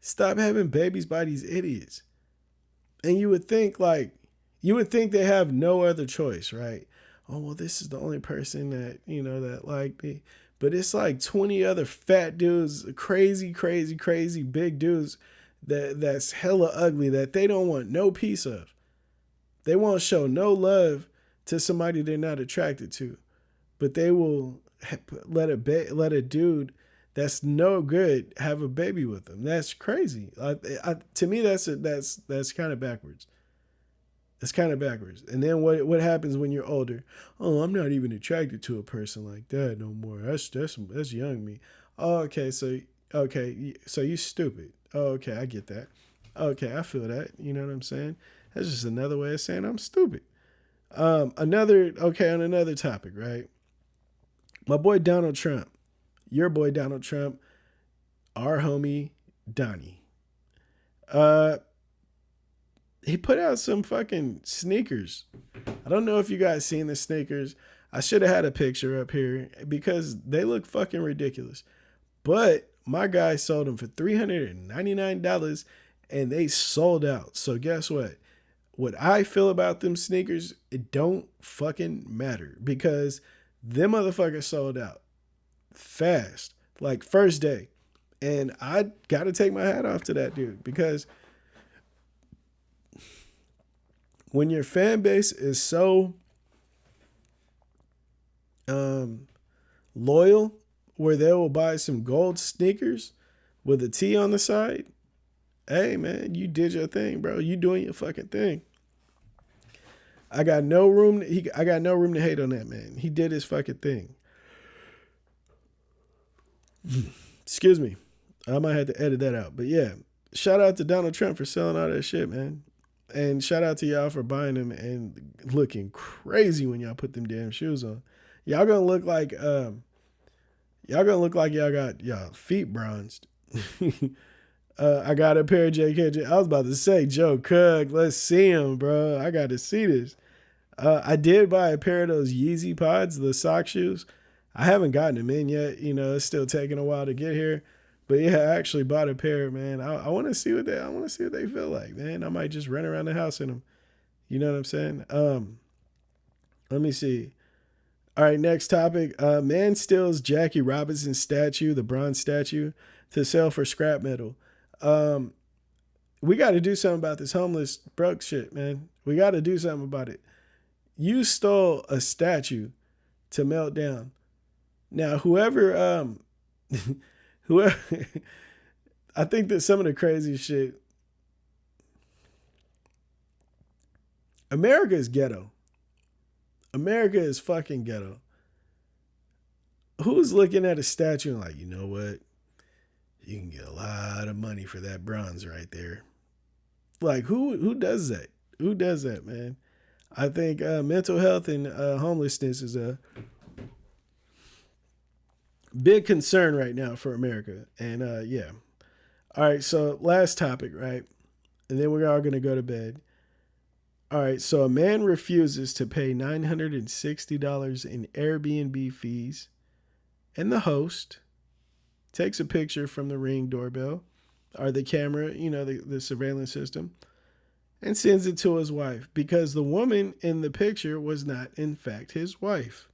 S3: Stop having babies by these idiots. And you would think they have no other choice, right? Oh, well, this is the only person that, that liked me. But it's like 20 other fat dudes, crazy big dudes that's hella ugly that they don't want no piece of. They won't show no love to somebody they're not attracted to. But they will let a dude that's no good have a baby with them. That's crazy. To me, that's kind of backwards. It's kind of backwards. And then what happens when you're older? Oh, I'm not even attracted to a person like that no more. That's young me. Oh, okay, so you stupid. Oh, okay, I get that. Okay, I feel that. You know what I'm saying? That's just another way of saying I'm stupid. On another topic, right? My boy Donald Trump, your boy Donald Trump, our homie Donnie. He put out some fucking sneakers. I don't know if you guys seen the sneakers. I should have had a picture up here because they look fucking ridiculous. But my guy sold them for $399 and they sold out. So guess what? What I feel about them sneakers, it don't fucking matter because them motherfuckers sold out fast, like first day. And I got to take my hat off to that dude because when your fan base is so loyal where they will buy some gold sneakers with a T on the side, hey man, you did your thing, bro. You doing your fucking thing. I got no room to hate on that man. He did his fucking thing. Excuse me. I might have to edit that out. But yeah, shout out to Donald Trump for selling all that shit, man. And shout out to y'all for buying them and looking crazy when y'all put them damn shoes on. Y'all gonna look like y'all got y'all feet bronzed. I got a pair of JKJ. I was about to say Joe Cook. Let's see him, bro. I got to see this. I did buy a pair of those Yeezy Pods, the sock shoes. I haven't gotten them in yet. You know, it's still taking a while to get here. But yeah, I actually bought a pair, man. I want to see what they feel like, man. I might just run around the house in them. You know what I'm saying? Let me see. All right, next topic. Man steals Jackie Robinson statue, the bronze statue, to sell for scrap metal. We got to do something about this homeless broke shit, man. We got to do something about it. You stole a statue to melt down. Now, whoever, I think that some of the crazy shit, America is ghetto. America is fucking ghetto. Who's looking at a statue and like, you know what? You can get a lot of money for that bronze right there. Like, who does that? Who does that, man? I think mental health and homelessness is a big concern right now for America. And yeah. All right, so last topic, right? And then we're all going to go to bed. All right, so a man refuses to pay $960 in Airbnb fees, and the host takes a picture from the Ring doorbell or the camera, you know, the surveillance system, and sends it to his wife because the woman in the picture was not, in fact, his wife.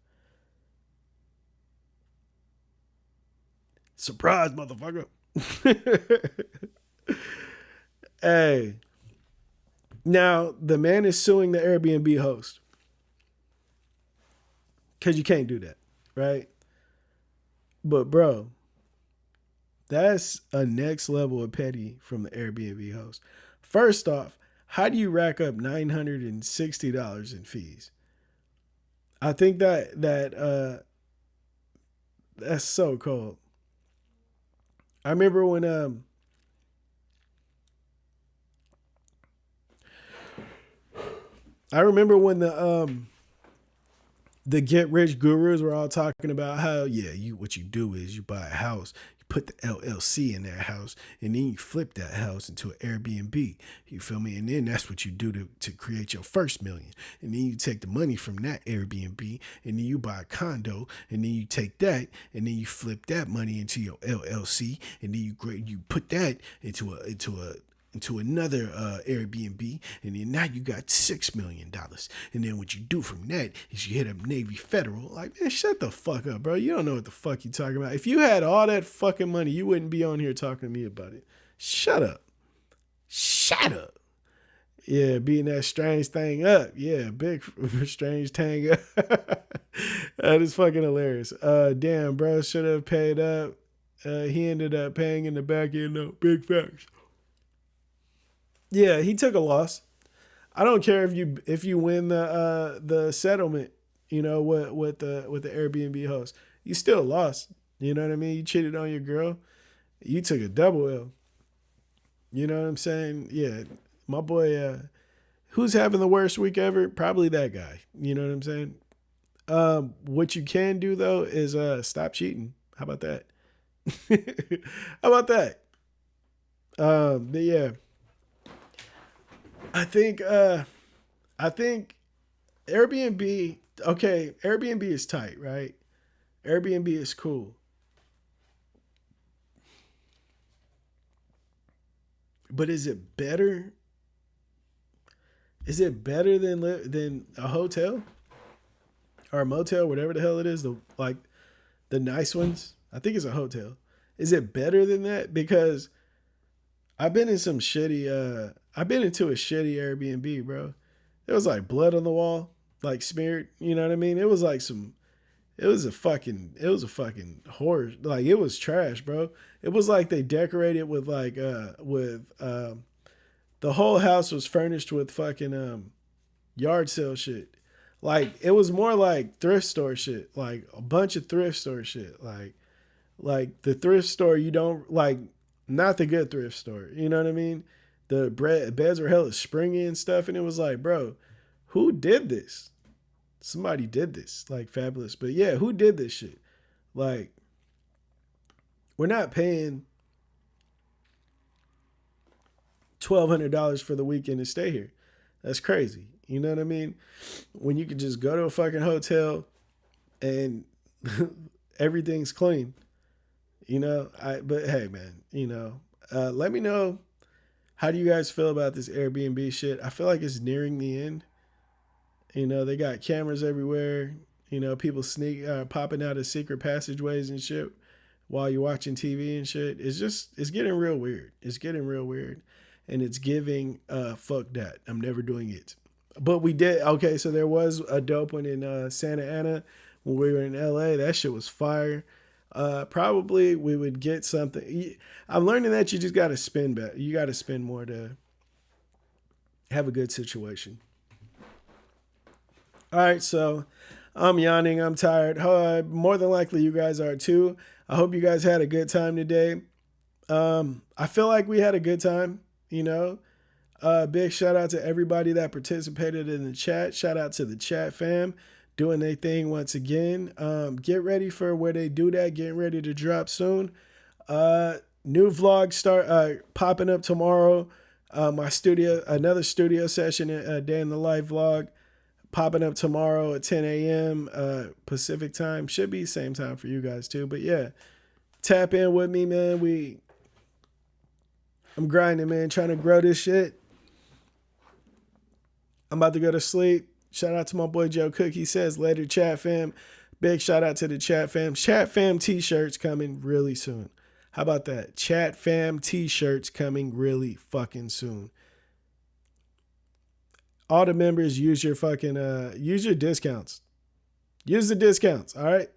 S3: Surprise, motherfucker. Hey. Now, the man is suing the Airbnb host because you can't do that, right? But, bro, that's a next level of petty from the Airbnb host. First off, how do you rack up $960 in fees? I think that's so cold. I remember when the get rich gurus were all talking about how, yeah, what you do is you buy a house, you put the LLC in that house, and then you flip that house into an Airbnb. You feel me? And then that's what you do to create your first million. And then you take the money from that Airbnb, and then you buy a condo, and then you take that, and then you flip that money into your LLC, and then you put that into another Airbnb, and then now you got $6 million. And then what you do from that is you hit up Navy Federal. Like, man, shut the fuck up, bro. You don't know what the fuck you talking about. If you had all that fucking money, you wouldn't be on here talking to me about it. Shut up. Shut up. Yeah, beating that strange thing up. Yeah, big strange thing up. That is fucking hilarious. Damn, bro, should have paid up. He ended up paying in the back end. No, big facts. Yeah, he took a loss. I don't care if you win the settlement, you know, with the Airbnb host. You still lost. You know what I mean? You cheated on your girl. You took a double L. You know what I'm saying? Yeah, my boy. Who's having the worst week ever? Probably that guy. You know what I'm saying? What you can do though is stop cheating. How about that? How about that? But yeah. I think Airbnb, okay, Airbnb is tight, right? Airbnb is cool. But is it better? Is it better than a hotel or a motel, whatever the hell it is, the nice ones? I think it's a hotel. Is it better than that? Because I've been into a shitty Airbnb, bro. There was like blood on the wall, like smeared. You know what I mean? It was a fucking horror. Like, it was trash, bro. It was like they decorated with the whole house was furnished with fucking yard sale shit. Like, it was more like thrift store shit, like a bunch of thrift store shit, like Like the thrift store, you don't like, not the good thrift store. You know what I mean? The beds were hella springy and stuff. And it was like, bro, who did this? Somebody did this. Like, fabulous. But yeah, who did this shit? Like, we're not paying $1,200 for the weekend to stay here. That's crazy. You know what I mean? When you could just go to a fucking hotel and everything's clean. You know, but hey, man, you know, let me know, how do you guys feel about this Airbnb shit? I feel like it's nearing the end. You know, they got cameras everywhere. You know, people popping out of secret passageways and shit while you're watching TV and shit. It's getting real weird. It's getting real weird. And it's giving, fuck that. I'm never doing it. But we did, okay, so there was a dope one in Santa Ana when we were in LA. That shit was fire. Probably we would get something. I'm learning that you just got to spend better. You got to spend more to have a good situation. All right, so I'm yawning. I'm tired. More than likely, you guys are too. I hope you guys had a good time today. I feel like we had a good time, you know. Big shout out to everybody that participated in the chat. Shout out to the chat fam doing their thing once again. Get ready for where they do that. Getting ready to drop soon. New vlog start popping up tomorrow. Another studio session, a day in the life vlog popping up tomorrow at 10 a.m. Pacific time. Should be same time for you guys too. But yeah, tap in with me, man. I'm grinding, man, trying to grow this shit. I'm about to go to sleep. Shout out to my boy Joe Cook. He says later, chat fam. Big shout out to the chat fam. Chat fam t-shirts coming really soon. How about that? Chat fam t-shirts coming really fucking soon. All the members use your fucking use your discounts. Use the discounts, all right?